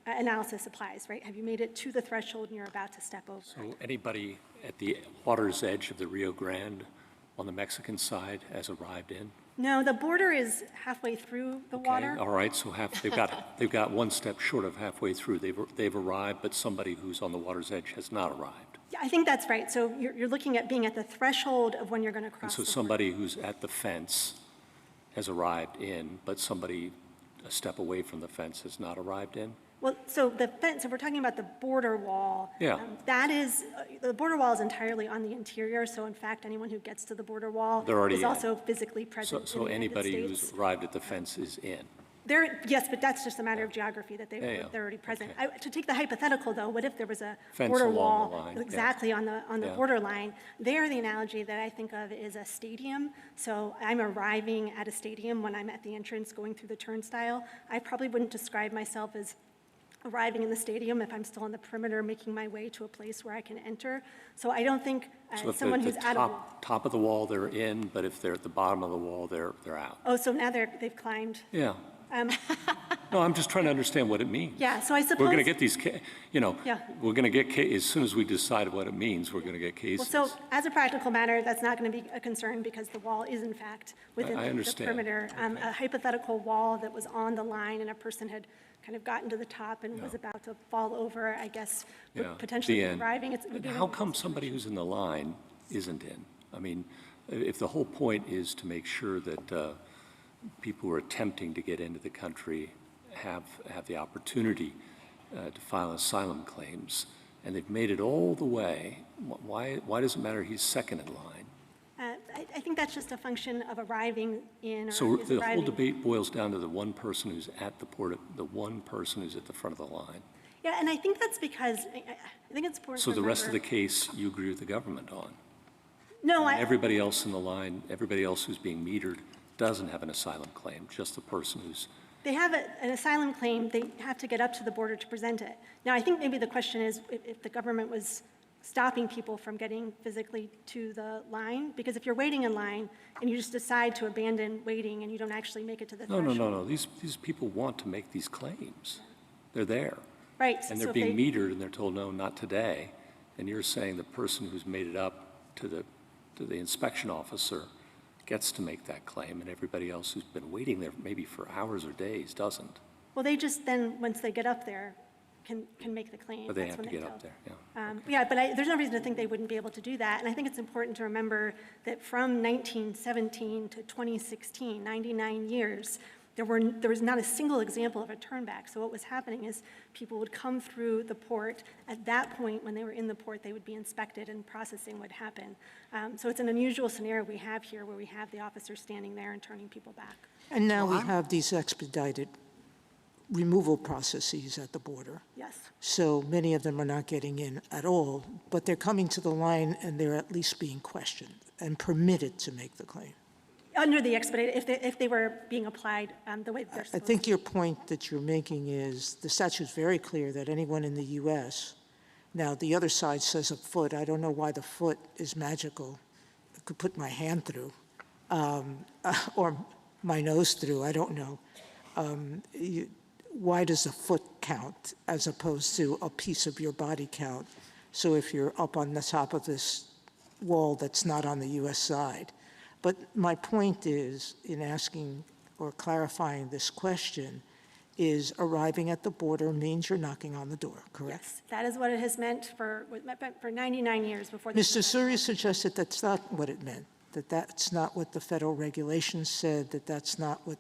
analysis applies, right? Have you made it to the threshold and you're about to step over? So anybody at the water's edge of the Rio Grande on the Mexican side has arrived in? No, the border is halfway through the water. All right, so they've got one step short of halfway through. They've arrived, but somebody who's on the water's edge has not arrived. Yeah, I think that's right. So you're looking at being at the threshold of when you're going to cross. And so the somebody who's at the fence has arrived in, but somebody a step away from the fence has not arrived in? Well, so the fence, if we're talking about the border wall, Yeah. that is, the border wall is entirely on the interior, so in fact, anyone who gets to the border wall They're already is in. also physically present in the So United anybody States. who's arrived at the fence is in? Yes, but that's just a matter of geography, that they're already present. Okay. To take the hypothetical, though, what if there was a Fence border along wall the line, exactly on the Yeah. border line? There, the analogy that I think of is a stadium. So I'm arriving at a stadium when I'm at the entrance going through the turnstile. I probably wouldn't describe myself as arriving in the stadium if I'm still on the perimeter making my way to a place where I can enter. So I don't think So if someone they're who's at the out of... top of the wall, they're in, but if they're at the bottom of the wall, they're out. Oh, so now they've climbed. Yeah. No, I'm just trying to understand what it means. Yeah, so I suppose... We're going to get these, Yeah. we're going to get, as soon as we decide what it means, we're going to get cases. Well, so as a practical matter, that's not going to be a concern because the wall is in fact within I the understand. perimeter. A hypothetical wall that was on the line and a person had kind of gotten to the top and was about to fall over, I guess, would potentially be The end. arriving. It would be How come somebody who's in the line isn't in? I mean, if the whole point is to make sure that people who are attempting to get into the country have the opportunity to file asylum claims, and they've made it all the way, why does it matter he's second in line? I think that's just a function of arriving in or So is the whole arriving. debate boils down to the one person who's at the port, the one person who's at the front of the line. Yeah, and I think that's because, I think it's important So to the rest of the remember- case, you agree with the government on? No, Everybody else in the line, everybody else who's being metered doesn't have an asylum claim, just the person who's... They have an asylum claim, they have to get up to the border to present it. Now, I think maybe the question is if the government was stopping people from getting physically to the line, because if you're waiting in line and you just decide to abandon waiting and you don't actually make it to the threshold. No. These people want to make these claims. They're there. Right. And so they're if being metered and they're told, no, not today. And you're saying the person who's made it up to the inspection officer gets to make that claim, and everybody else who's been waiting there maybe for hours or days doesn't. Well, they just then, once they get up there, can make the claim. But they That's have to when get tell. up there, yeah. Yeah, but there's no reason to think they wouldn't be able to do that. And I think it's important to remember that from 1917 to 2016, 99 years, there was not a single example of a turnback. So what was happening is people would come through the port. At that point, when they were in the port, they would be inspected and processing would happen. So it's an unusual scenario we have here where we have the officers standing there and turning people back. And now we have these expedited removal processes at the border. Yes. So many of them are not getting in at all, but they're coming to the line and they're at least being questioned and permitted to make the claim. Under the expedited, if they were being applied the way they're I supposed think to. your point that you're making is the statute's very clear that anyone in the U.S., now the other side says a foot. I don't know why the foot is magical. I could put my hand through or my nose through. I don't know. Why does a foot count as opposed to a piece of your body count? So if you're up on the top of this wall that's not on the U.S. side. But my point is, in asking or clarifying this question, is arriving at the border means you're knocking on the door, correct? Yes, that is what it has meant for 99 years before. Mr. Surya suggested that's not what it meant, that that's not what the federal regulations said, that that's not what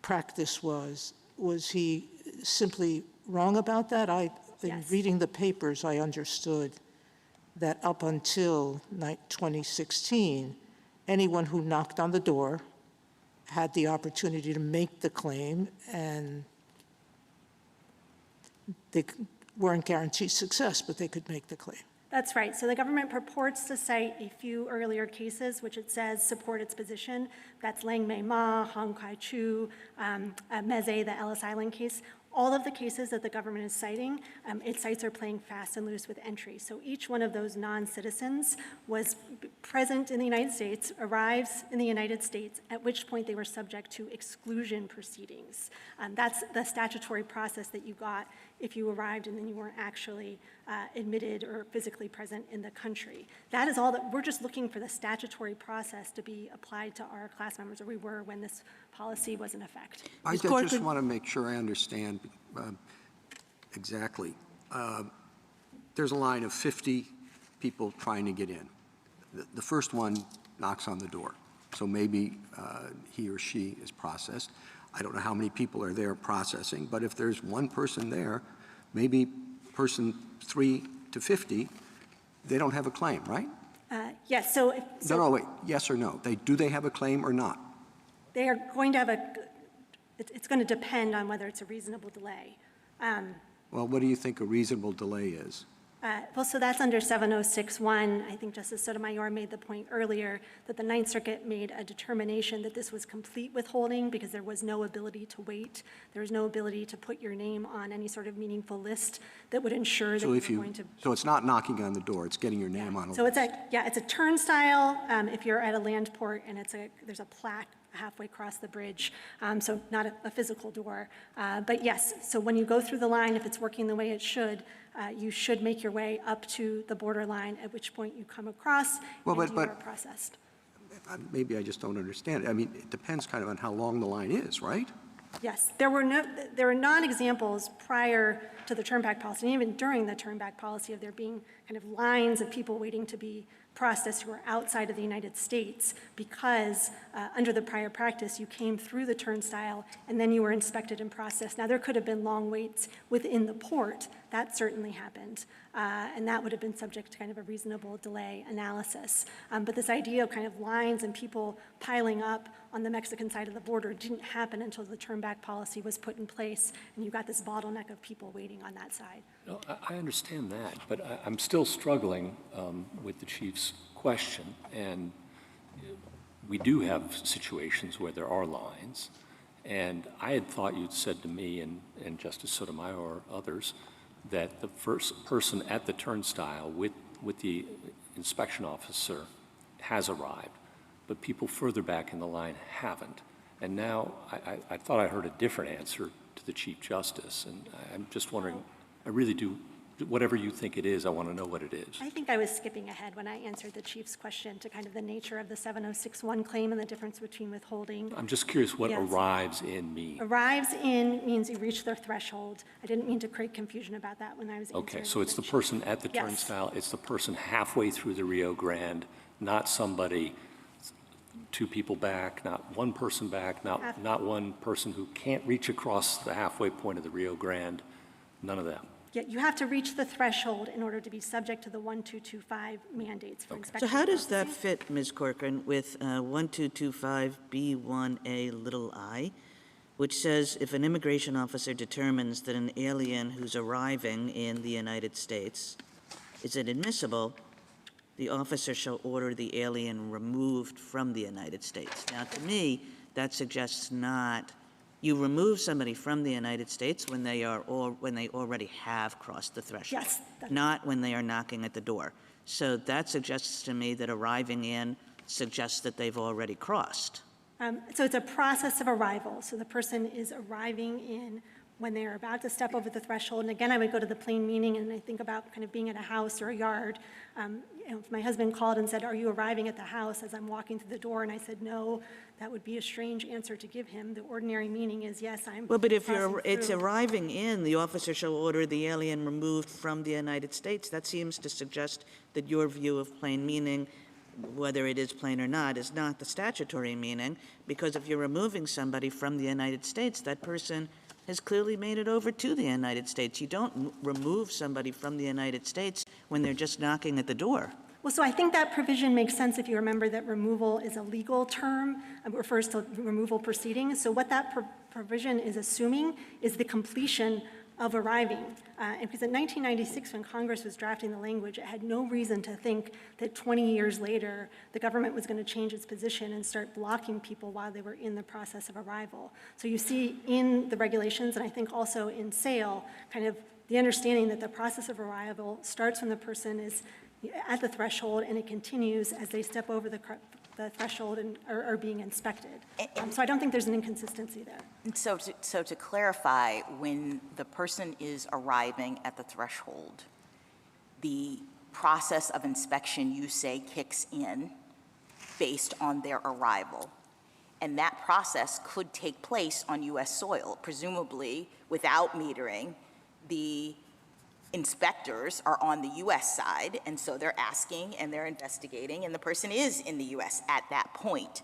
practice was. Was he simply wrong about that? In Yes. reading the papers, I understood that up until 2016, anyone who knocked on the door had the opportunity to make the claim, and they weren't guaranteed success, but they could make the claim. That's right. So the government purports to cite a few earlier cases, which it says support its position. That's Lang Mei Ma, Hong Kai Chu, Meze, the Ellis Island case. All of the cases that the government is citing, its cites are playing fast and loose with entry. So each one of those non-citizens was present in the United States, arrives in the United States, at which point they were subject to exclusion proceedings. That's the statutory process that you got if you arrived and then you weren't actually admitted or physically present in the country. That is all that, we're just looking for the statutory process to be applied to our class members, or we were when this policy was in effect. I just want to make sure I understand exactly. There's a line of 50 people trying to get in. The first one knocks on the door, so maybe he or she is processed. I don't know how many people are there processing, but if there's one person there, maybe person 3 to 50, they don't have a claim, right? Yes, so No, wait, yes or no? Do they have a claim or not? they are going to have it's going to depend on whether it's a reasonable delay. Well, what do you think a reasonable delay is? Well, so that's under 7061. I think Justice Sotomayor made the point earlier that the Ninth Circuit made a determination that this was complete withholding because there was no ability to wait. There was no ability to put your name on any sort of meaningful list that would ensure that you were going to. So it's not knocking on the door, it's getting your name on a list. So it's a turnstile if you're at a land port and there's a plaque halfway across the bridge, so not a physical door. But yes, so when you go through the line, if it's working the way it should, you should make your way up to the borderline, at which point you come across and you are processed. Maybe I just don't understand. I mean, it depends kind of on how long the line is, right? Yes, there were non-examples prior to the turnback policy, and even during the turnback policy, of there being kind of lines of people waiting to be processed who are outside of the United States because under the prior practice, you came through the turnstile and then you were inspected and processed. Now, there could have been long waits within the port. That certainly happened, and that would have been subject to kind of a reasonable delay analysis. But this idea of kind of lines and people piling up on the Mexican side of the border didn't happen until the turnback policy was put in place, and you got this bottleneck of people waiting on that side. No, I understand that, but I'm still struggling with the Chief's question, and we do have situations where there are lines, and I had thought you'd said to me and Justice Sotomayor or others that the first person at the turnstile with the inspection officer has arrived, but people further back in the line haven't. And now I thought I heard a different answer to the Chief Justice, and I'm just wondering, I really do, whatever you think it is, I want to know what it is. I think I was skipping ahead when I answered the Chief's question to kind of the nature of the 7061 claim and the difference between withholding. I'm just curious what arrives in means. Arrives in means you reach their threshold. I didn't mean to create confusion about that when I was answering. Okay, so it's the person at the turnstile, it's the person halfway through the Rio Grande, not somebody 2 people back, not one person back, not one person who can't reach across the halfway point of the Rio Grande, none of that. Yeah, you have to reach the threshold in order to be subject to the 1225 mandates for inspection. So how does that fit, Ms. Corcoran, with 1225B1A(i), which says if an immigration officer determines that an alien who's arriving in the United States is inadmissible, the officer shall order the alien removed from the United States. Now, to me, that suggests not you remove somebody from the United States when they already have crossed the threshold, not when they are knocking at the door. So that suggests to me that arriving in suggests that they've already crossed. So it's a process of arrival. So the person is arriving in when they are about to step over the threshold. And again, I would go to the plain meaning, and I think about kind of being at a house or a yard. If my husband called and said, "Are you arriving at the house?" as I'm walking through the door, and I said no, that would be a strange answer to give him. The ordinary meaning is, yes, I'm Well, but if it's arriving in, the officer shall order the alien removed from the United States. That seems to suggest that your view of plain meaning, whether it is plain or not, is not the statutory meaning, because if you're removing somebody from the United States, that person has clearly made it over to the United States. You don't remove somebody from the United States when they're just knocking at the door. Well, so I think that provision makes sense if you remember that removal is a legal term. It refers to removal proceedings. So what that provision is assuming is the completion of arriving. And because in 1996, when Congress was drafting the language, it had no reason to think that 20 years later, the government was going to change its position and start blocking people while they were in the process of arrival. So you see in the regulations, and I think also in SAIL, kind of the understanding that the process of arrival starts when the person is at the threshold and it continues as they step over the threshold and are being inspected. So I don't think there's an inconsistency there. And so to clarify, when the person is arriving at the threshold, the process of inspection, you say, kicks in based on their arrival. And that process could take place on U.S. soil, presumably without metering. The inspectors are on the U.S. side, and so they're asking and they're investigating, and the person is in the U.S. at that point.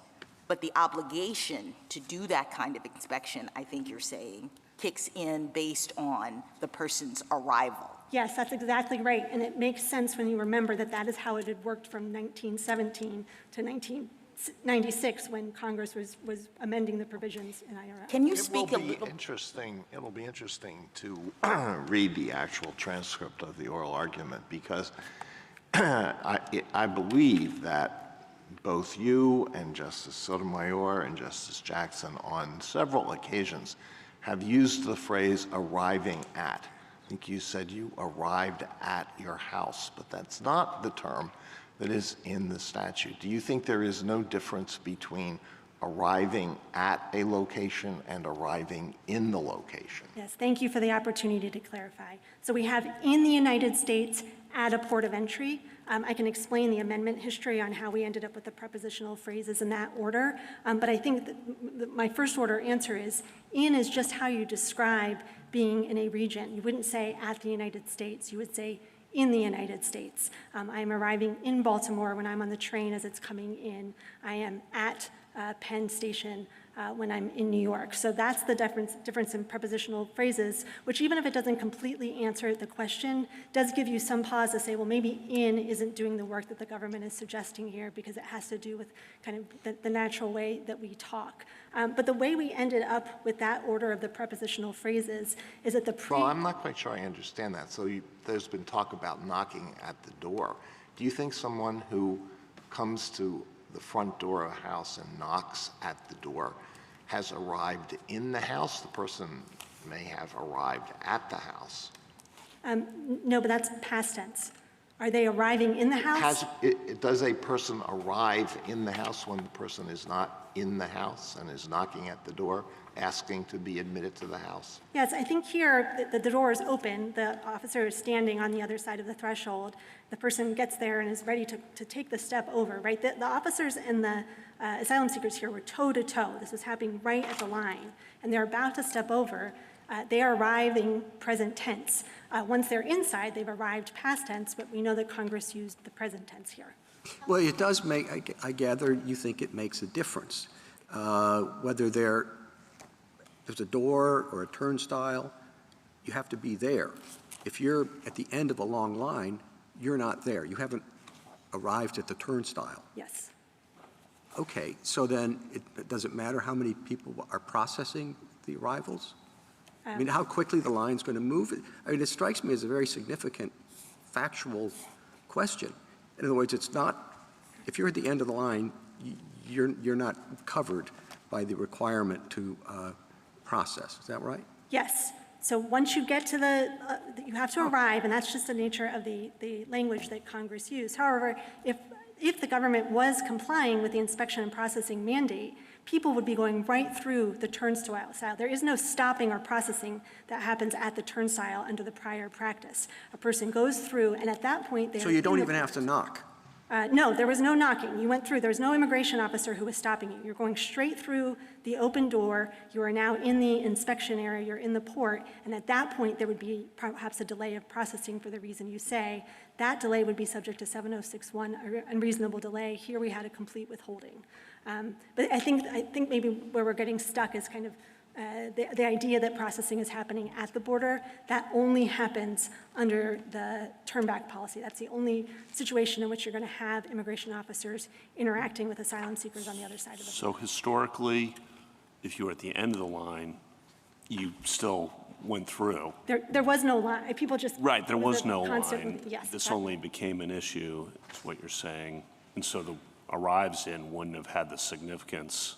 But the obligation to do that kind of inspection, I think you're saying, kicks in based on the person's arrival. Yes, that's exactly right. And it makes sense when you remember that that is how it had worked from 1917 to 1996 when Congress was amending the provisions in IRS. Can you speak a little? It'll be interesting to read the actual transcript of the oral argument, because I believe that both you and Justice Sotomayor and Justice Jackson on several occasions have used the phrase arriving at. I think you said you arrived at your house, but that's not the term that is in the statute. Do you think there is no difference between arriving at a location and arriving in the location? Yes, thank you for the opportunity to clarify. So we have in the United States at a port of entry. I can explain the amendment history on how we ended up with the prepositional phrases in that order. But I think that my first order answer is in is just how you describe being in a region. You wouldn't say at the United States. You would say in the United States. I am arriving in Baltimore when I'm on the train as it's coming in. I am at Penn Station when I'm in New York. So that's the difference in prepositional phrases, which even if it doesn't completely answer the question, does give you some pause to say, well, maybe in isn't doing the work that the government is suggesting here because it has to do with kind of the natural way that we talk. But the way we ended up with that order of the prepositional phrases is that the Well, I'm not quite sure I understand that. So there's been talk about knocking at the door. Do you think someone who comes to the front door of a house and knocks at the door has arrived in the house? The person may have arrived at the house. No, but that's past tense. Are they arriving in the house? Does a person arrive in the house when the person is not in the house and is knocking at the door, asking to be admitted to the house? Yes, I think here the door is open. The officer is standing on the other side of the threshold. The person gets there and is ready to take the step over, right? The officers and the asylum seekers here were toe-to-toe. This was happening right at the line, and they're about to step over. They are arriving present tense. Once they're inside, they've arrived past tense, but we know that Congress used the present tense here. Well, it does make, I gather you think it makes a difference. Whether there's a door or a turnstile, you have to be there. If you're at the end of a long line, you're not there. You haven't arrived at the turnstile. Yes. Okay, so then does it matter how many people are processing the arrivals? I mean, how quickly the line's going to move? I mean, it strikes me as a very significant factual question. In other words, it's not, if you're at the end of the line, you're not covered by the requirement to process. Is that right? Yes. So once you get to you have to arrive, and that's just the nature of the language that Congress used. However, if the government was complying with the inspection and processing mandate, people would be going right through the turnstile. There is no stopping or processing that happens at the turnstile under the prior practice. A person goes through, and at that point, so you don't even have to knock? No, there was no knocking. You went through. There was no immigration officer who was stopping you. You're going straight through the open door. You are now in the inspection area. You're in the port. And at that point, there would be perhaps a delay of processing for the reason you say. That delay would be subject to 7061, unreasonable delay. Here we had a complete withholding. But I think maybe where we're getting stuck is kind of the idea that processing is happening at the border. That only happens under the turn-back policy. That's the only situation in which you're going to have immigration officers interacting with asylum seekers on the other side of the border. So historically, if you were at the end of the line, you still went through. There was no line. People just. Right, there was no constant- line. Yes. This exactly. only became an issue, is what you're saying. And so the arrives in wouldn't have had the significance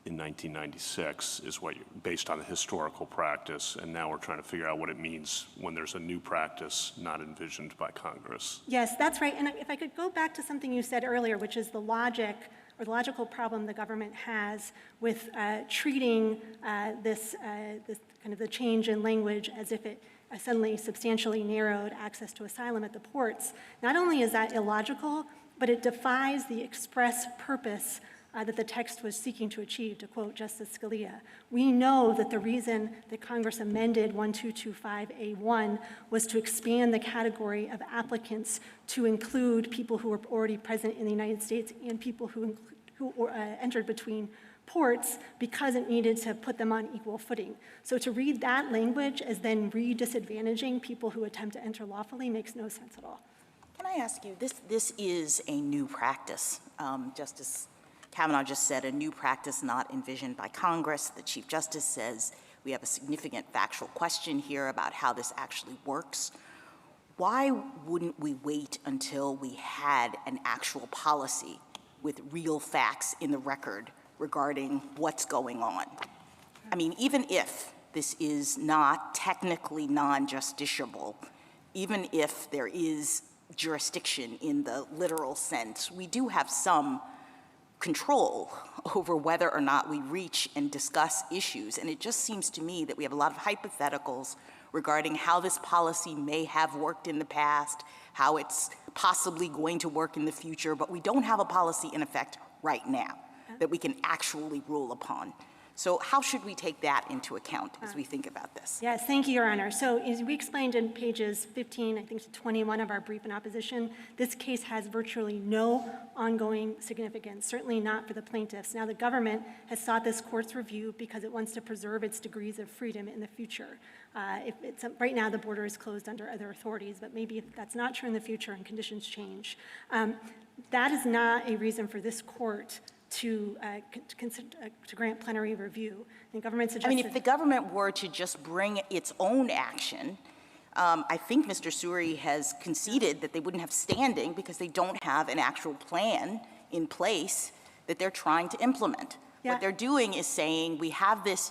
in 1996, is what, based on the historical practice. And now we're trying to figure out what it means when there's a new practice not envisioned by Congress. Yes, that's right. And if I could go back to something you said earlier, which is the logic or the logical problem the government has with treating this kind of the change in language as if it suddenly substantially narrowed access to asylum at the ports. Not only is that illogical, but it defies the express purpose that the text was seeking to achieve, to quote Justice Scalia. We know that the reason that Congress amended 1225A1 was to expand the category of applicants to include people who were already present in the United States and people who entered between ports, because it needed to put them on equal footing. So to read that language as then re-disadvantaging people who attempt to enter lawfully makes no sense at all. Can I ask you, this is a new practice. Justice Kavanaugh just said a new practice not envisioned by Congress. The Chief Justice says we have a significant factual question here about how this actually works. Why wouldn't we wait until we had an actual policy with real facts in the record regarding what's going on? I mean, even if this is not technically non-justiciable, even if there is jurisdiction in the literal sense, we do have some control over whether or not we reach and discuss issues. And it just seems to me that we have a lot of hypotheticals regarding how this policy may have worked in the past, how it's possibly going to work in the future, but we don't have a policy in effect right now that we can actually rule upon. So how should we take that into account as we think about this? Yes, thank you, Your Honor. So as we explained in pages 15, I think to 21 of our brief in opposition, this case has virtually no ongoing significance, certainly not for the plaintiffs. Now, the government has sought this court's review because it wants to preserve its degrees of freedom in the future. Right now, the border is closed under other authorities, but maybe if that's not true in the future and conditions change. That is not a reason for this court to grant plenary review. The government suggested— I mean, if the government were to just bring its own action, I think Mr. Suri has conceded that they wouldn't have standing because they don't have an actual plan in place that they're trying to implement. Yeah. What they're doing is saying we have this,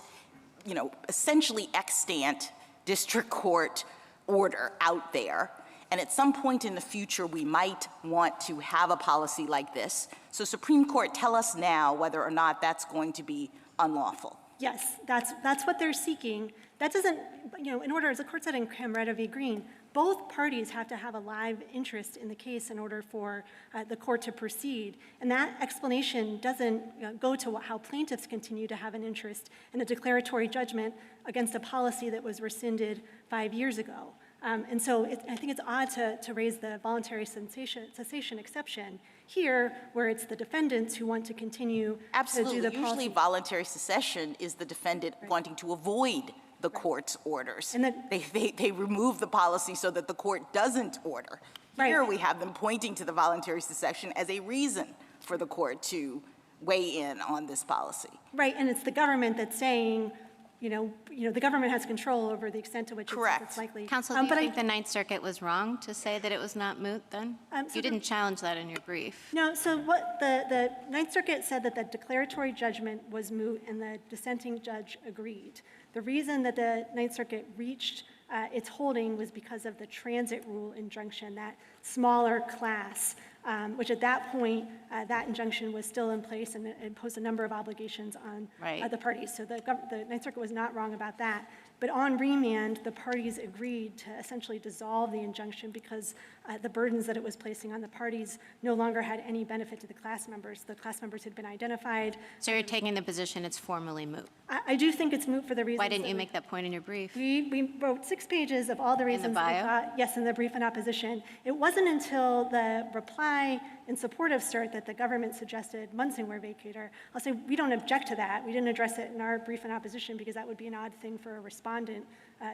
essentially extant district court order out there, and at some point in the future, we might want to have a policy like this. So Supreme Court, tell us now whether or not that's going to be unlawful. Yes, that's what they're seeking. That doesn't, in order, as the court said in Camreta v. Green, both parties have to have a live interest in the case in order for the court to proceed. And that explanation doesn't go to how plaintiffs continue to have an interest in a declaratory judgment against a policy that was rescinded 5 years ago. And so I think it's odd to raise the voluntary cessation exception here, where it's the defendants who want to continue Absolutely. to do the policy. Usually voluntary secession is the defendant wanting to avoid the court's orders. And they remove the policy so that the court doesn't order. Here we have them pointing to the voluntary secession as a reason for the court to weigh in on this policy. Right, and it's the government that's saying, the government has control over the extent to which it's likely. Counsel, do you think the Ninth Circuit was wrong to say that it was not moot then? You didn't challenge that in your brief. No, so what the Ninth Circuit said that the declaratory judgment was moot and the dissenting judge agreed. The reason that the Ninth Circuit reached its holding was because of the transit rule injunction, that smaller class, which at that point, that injunction was still in place and it imposed a number of obligations on the parties. So the Ninth Circuit was not wrong about that. But on remand, the parties agreed to essentially dissolve the injunction because the burdens that it was placing on the parties no longer had any benefit to the class members. The class members had been identified. So you're taking the position it's formally moot? I do think it's moot for the reasons— Why didn't you make that point in your brief? We wrote 6 pages of all the reasons— In the bio? we thought, yes, in the brief in opposition. It wasn't until the reply in support of cert that the government suggested Munsingware vacatur. I'll say we don't object to that. We didn't address it in our brief in opposition because that would be an odd thing for a respondent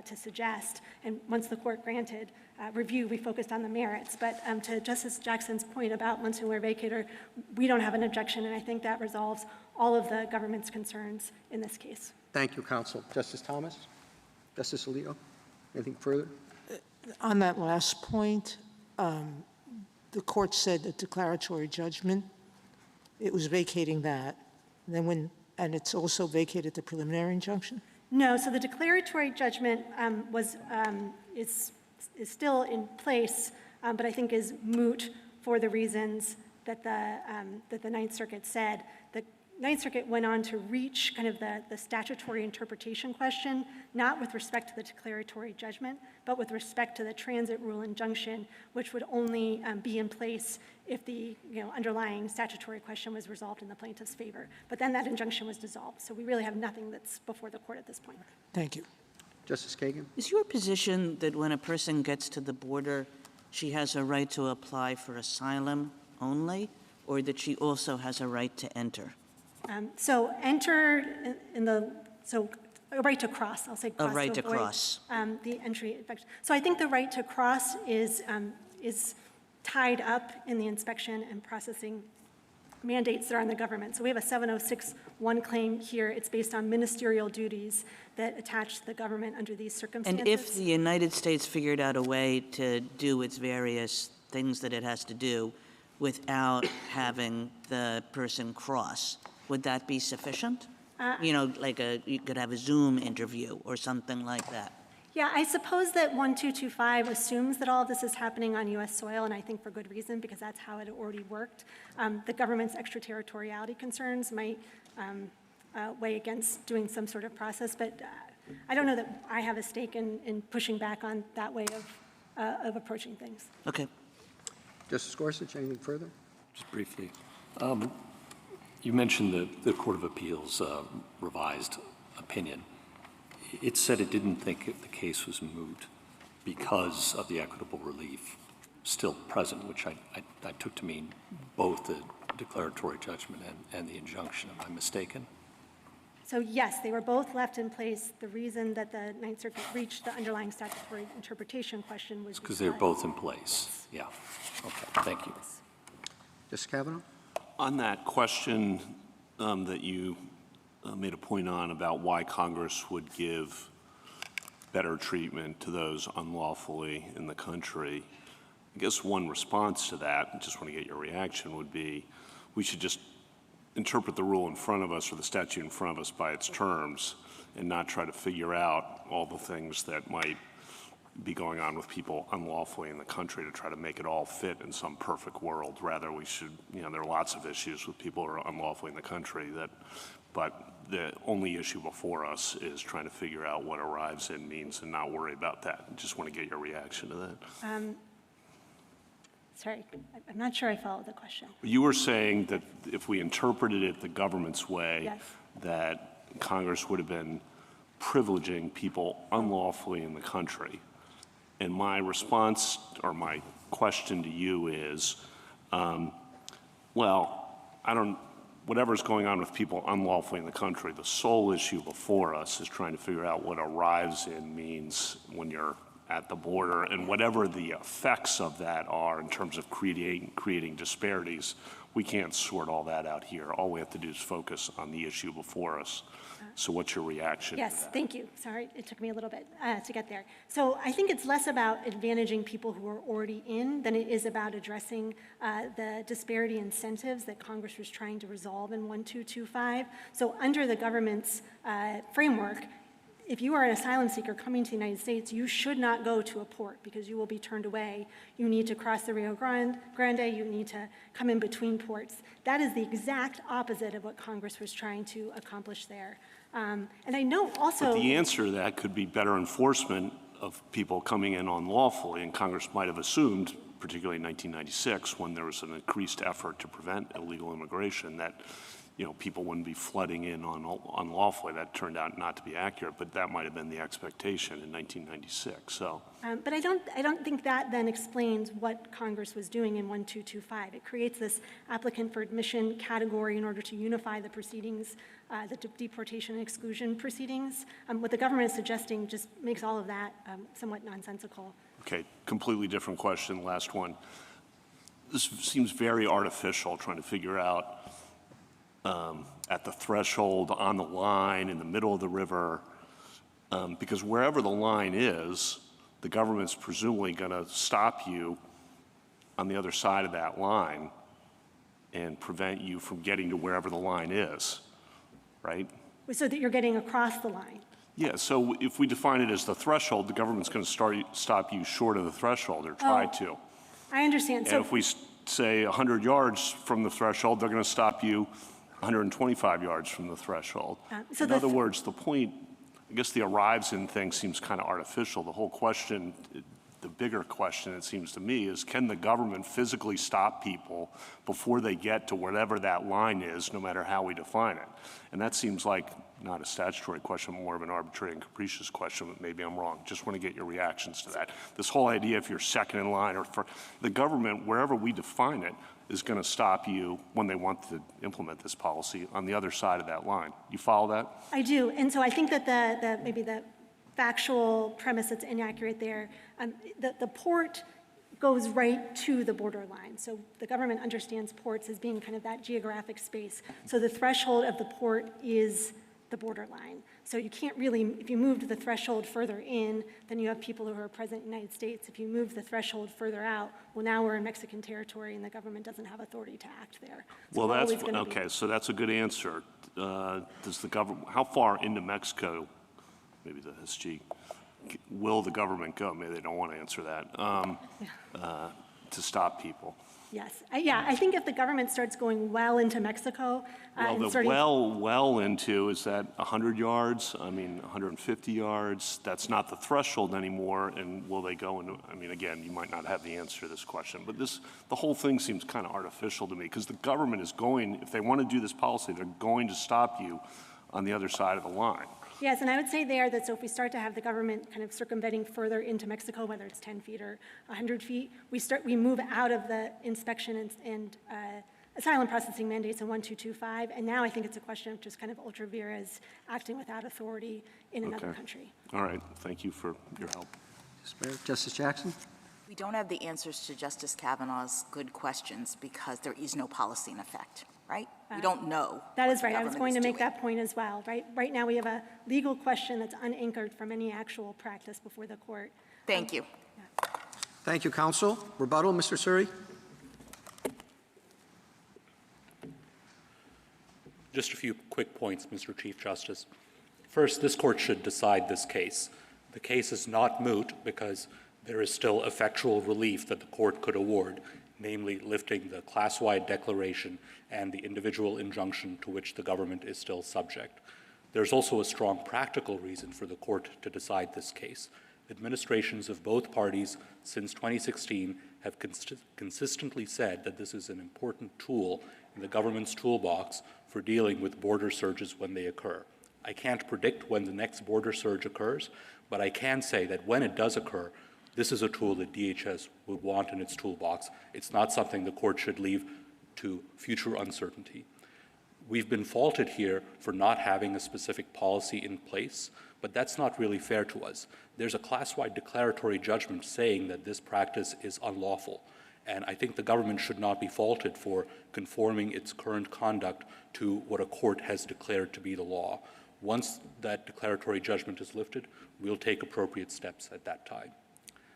to suggest. And once the court granted review, we focused on the merits. But to Justice Jackson's point about Munsingware vacatur, we don't have an objection, and I think that resolves all of the government's concerns in this case. Thank you, counsel. Justice Thomas? Justice Alito, anything further? On that last point, the court said a declaratory judgment, it was vacating that. And it's also vacated the preliminary injunction? No, so the declaratory judgment is still in place, but I think is moot for the reasons that the Ninth Circuit said. The Ninth Circuit went on to reach kind of the statutory interpretation question, not with respect to the declaratory judgment, but with respect to the transit rule injunction, which would only be in place if the underlying statutory question was resolved in the plaintiff's favor. But then that injunction was dissolved. So we really have nothing that's before the court at this point. Thank you. Justice Kagan? Is your position that when a person gets to the border, she has a right to apply for asylum only, or that she also has a right to enter? So enter so a right to cross, I'll say cross. A right to avoid, cross. The entry. So I think the right to cross is tied up in the inspection and processing mandates that are on the government. So we have a 706(1) claim here. It's based on ministerial duties that attach to the government under these circumstances. And if the United States figured out a way to do its various things that it has to do without having the person cross, would that be sufficient? Like you could have a Zoom interview or something like that. Yeah, I suppose that 1225 assumes that all of this is happening on U.S. soil, and I think for good reason, because that's how it already worked. The government's extraterritoriality concerns might weigh against doing some sort of process, but I don't know that I have a stake in pushing back on that way of approaching things. Okay. Justice Gorsuch, anything further? Just briefly. You mentioned the Court of Appeals revised opinion. It said it didn't think the case was moot because of the equitable relief still present, which I took to mean both the declaratory judgment and the injunction. Am I mistaken? So yes, they were both left in place. The reason that the Ninth Circuit reached the underlying statutory interpretation question was because they were both in place. Yeah. Okay. Thank you. Justice Kavanaugh? On that question that you made a point on about why Congress would give better treatment to those unlawfully in the country, I guess one response to that, and just want to get your reaction, would be we should just interpret the rule in front of us or the statute in front of us by its terms and not try to figure out all the things that might be going on with people unlawfully in the country to try to make it all fit in some perfect world. Rather, we should, there are lots of issues with people who are unlawfully in the country but the only issue before us is trying to figure out what arrives in means and not worry about that. Just want to get your reaction to that. Sorry, I'm not sure I followed the question. You were saying that if we interpreted it the government's way, Yes. that Congress would have been privileging people unlawfully in the country. And my response or my question to you is, whatever's going on with people unlawfully in the country, the sole issue before us is trying to figure out what arrives in means when you're at the border, and whatever the effects of that are in terms of creating disparities, we can't sort all that out here. All we have to do is focus on the issue before us. So what's your reaction to Yes, that? thank you. Sorry, it took me a little bit to get there. So I think it's less about advantaging people who are already in than it is about addressing the disparity incentives that Congress was trying to resolve in 1225. So under the government's framework, if you are an asylum seeker coming to the United States, you should not go to a port because you will be turned away. You need to cross the Rio Grande, you need to come in between ports. That is the exact opposite of what Congress was trying to accomplish there. And I know also— But the answer to that could be better enforcement of people coming in unlawfully, and Congress might have assumed, particularly in 1996, when there was an increased effort to prevent illegal immigration, that people wouldn't be flooding in unlawfully. That turned out not to be accurate, but that might have been the expectation in 1996. So, but I don't think that then explains what Congress was doing in 1225. It creates this applicant for admission category in order to unify the proceedings, the deportation and exclusion proceedings. What the government is suggesting just makes all of that somewhat nonsensical. okay, completely different question. Last one. This seems very artificial, trying to figure out at the threshold, on the line, in the middle of the river, Because wherever the line is, the government's presumably going to stop you on the other side of that line and prevent you from getting to wherever the line is, right? So that you're getting across the line. Yeah, so if we define it as the threshold, the government's going to stop you short of the threshold, or try to. I understand. And if we say 100 yards from the threshold, they're going to stop you 125 yards from the threshold. In other words, the point, I guess the arrives in thing seems kind of artificial. The whole question, the bigger question, it seems to me, is can the government physically stop people before they get to whatever that line is, no matter how we define it? And that seems like not a statutory question, more of an arbitrary and capricious question, but maybe I'm wrong. Just want to get your reactions to that. This whole idea, if you're second in line, or for the government, wherever we define it, is going to stop you when they want to implement this policy on the other side of that line. You follow that? I do. And so I think that maybe the factual premise that's inaccurate there, the port goes right to the borderline. So the government understands ports as being kind of that geographic space. So the threshold of the port is the borderline. So you can't really, if you moved the threshold further in, then you have people who are present in the United States. If you move the threshold further out, well, now we're in Mexican territory and the government doesn't have authority to act there. So well, that's, okay, so that's a good answer. Does the government, how far into Mexico, maybe the SG, will the government go? Maybe they don't want to answer that, to stop people. Yes, I think if the government starts going well into Mexico, well, and the well into, is that 100 yards? I mean, 150 yards? That's not the threshold anymore. And will they go into? I mean, again, you might not have the answer to this question, but the whole thing seems kind of artificial to me because the government is going, if they want to do this policy, they're going to stop you on the other side of the line. Yes, and I would say there that so if we start to have the government kind of circumventing further into Mexico, whether it's 10 feet or 100 feet, we move out of the inspection and asylum processing mandates in 1225, and now I think it's a question of just kind of ultra vires acting without authority in another country. All right, thank you for your help. Justice Jackson? We don't have the answers to Justice Kavanaugh's good questions because there is no policy in effect, right? We don't know. That is right. I was going to make that point as well, right? Right now we have a legal question that's unanchored from any actual practice before the court. Thank you. Yeah. Thank you, counsel. Rebuttal, Mr. Suri? Just a few quick points, Mr. Chief Justice. First, this court should decide this case. The case is not moot because there is still effectual relief that the court could award, namely lifting the class-wide declaration and the individual injunction to which the government is still subject. There's also a strong practical reason for the court to decide this case. Administrations of both parties since 2016 have consistently said that this is an important tool in the government's toolbox for dealing with border surges when they occur. I can't predict when the next border surge occurs, but I can say that when it does occur, this is a tool that DHS would want in its toolbox. It's not something the court should leave to future uncertainty. We've been faulted here for not having a specific policy in place, but that's not really fair to us. There's a class-wide declaratory judgment saying that this practice is unlawful, and I think the government should not be faulted for conforming its current conduct to what a court has declared to be the law. Once that declaratory judgment is lifted, we'll take appropriate steps at that time.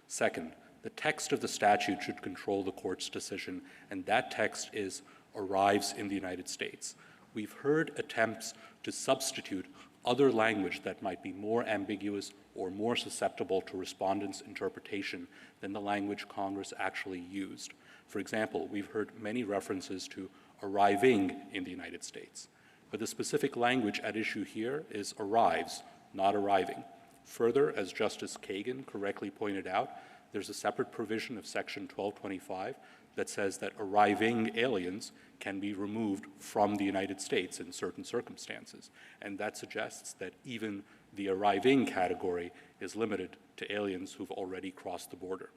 Second, the text of the statute should control the court's decision, and that text is arrives in the United States. We've heard attempts to substitute other language that might be more ambiguous or more susceptible to respondents' interpretation than the language Congress actually used. For example, we've heard many references to arriving in the United States, but the specific language at issue here is arrives, not arriving. Further, as Justice Kagan correctly pointed out, there's a separate provision of Section 1225 that says that arriving aliens can be removed from the United States in certain circumstances. And that suggests that even the arriving category is limited to aliens who've already crossed the border.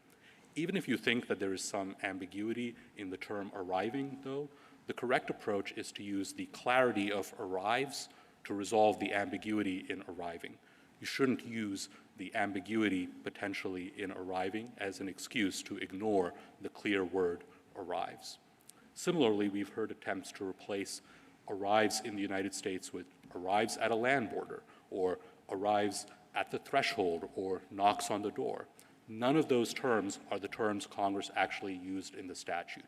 Even if you think that there is some ambiguity in the term arriving, though, the correct approach is to use the clarity of arrives to resolve the ambiguity in arriving. You shouldn't use the ambiguity potentially in arriving as an excuse to ignore the clear word arrives. Similarly, we've heard attempts to replace arrives in the United States with arrives at a land border or arrives at the threshold or knocks on the door. None of those terms are the terms Congress actually used in the statute.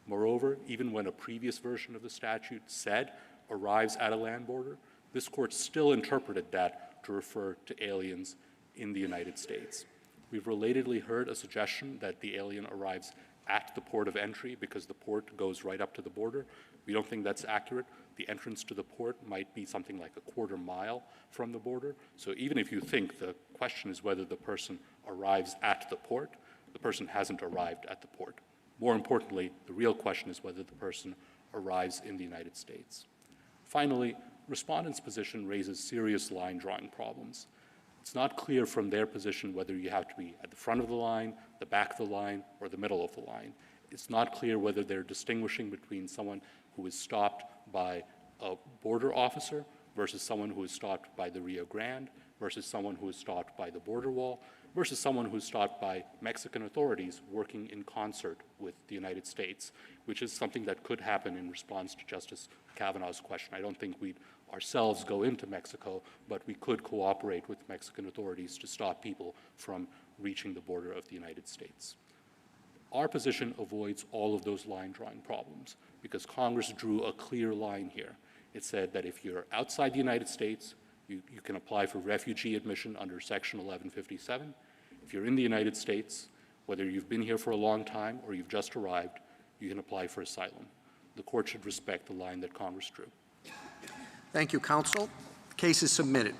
Moreover, even when a previous version of the statute said arrives at a land border, this court still interpreted that to refer to aliens in the United States. We've relatedly heard a suggestion that the alien arrives at the port of entry because the port goes right up to the border. We don't think that's accurate. The entrance to the port might be something like a quarter mile from the border. So even if you think the question is whether the person arrives at the port, the person hasn't arrived at the port. More importantly, the real question is whether the person arrives in the United States. Finally, respondents' position raises serious line drawing problems. It's not clear from their position whether you have to be at the front of the line, the back of the line, or the middle of the line. It's not clear whether they're distinguishing between someone who is stopped by a border officer versus someone who is stopped by the Rio Grande versus someone who is stopped by the border wall versus someone who is stopped by Mexican authorities working in concert with the United States, which is something that could happen in response to Justice Kavanaugh's question. I don't think we'd ourselves go into Mexico, but we could cooperate with Mexican authorities to stop people from reaching the border of the United States. Our position avoids all of those line drawing problems because Congress drew a clear line here. It said that if you're outside the United States, you can apply for refugee admission under Section 1157. If you're in the United States, whether you've been here for a long time or you've just arrived, you can apply for asylum. The court should respect the line that Congress drew. Thank you, counsel. The case is submitted.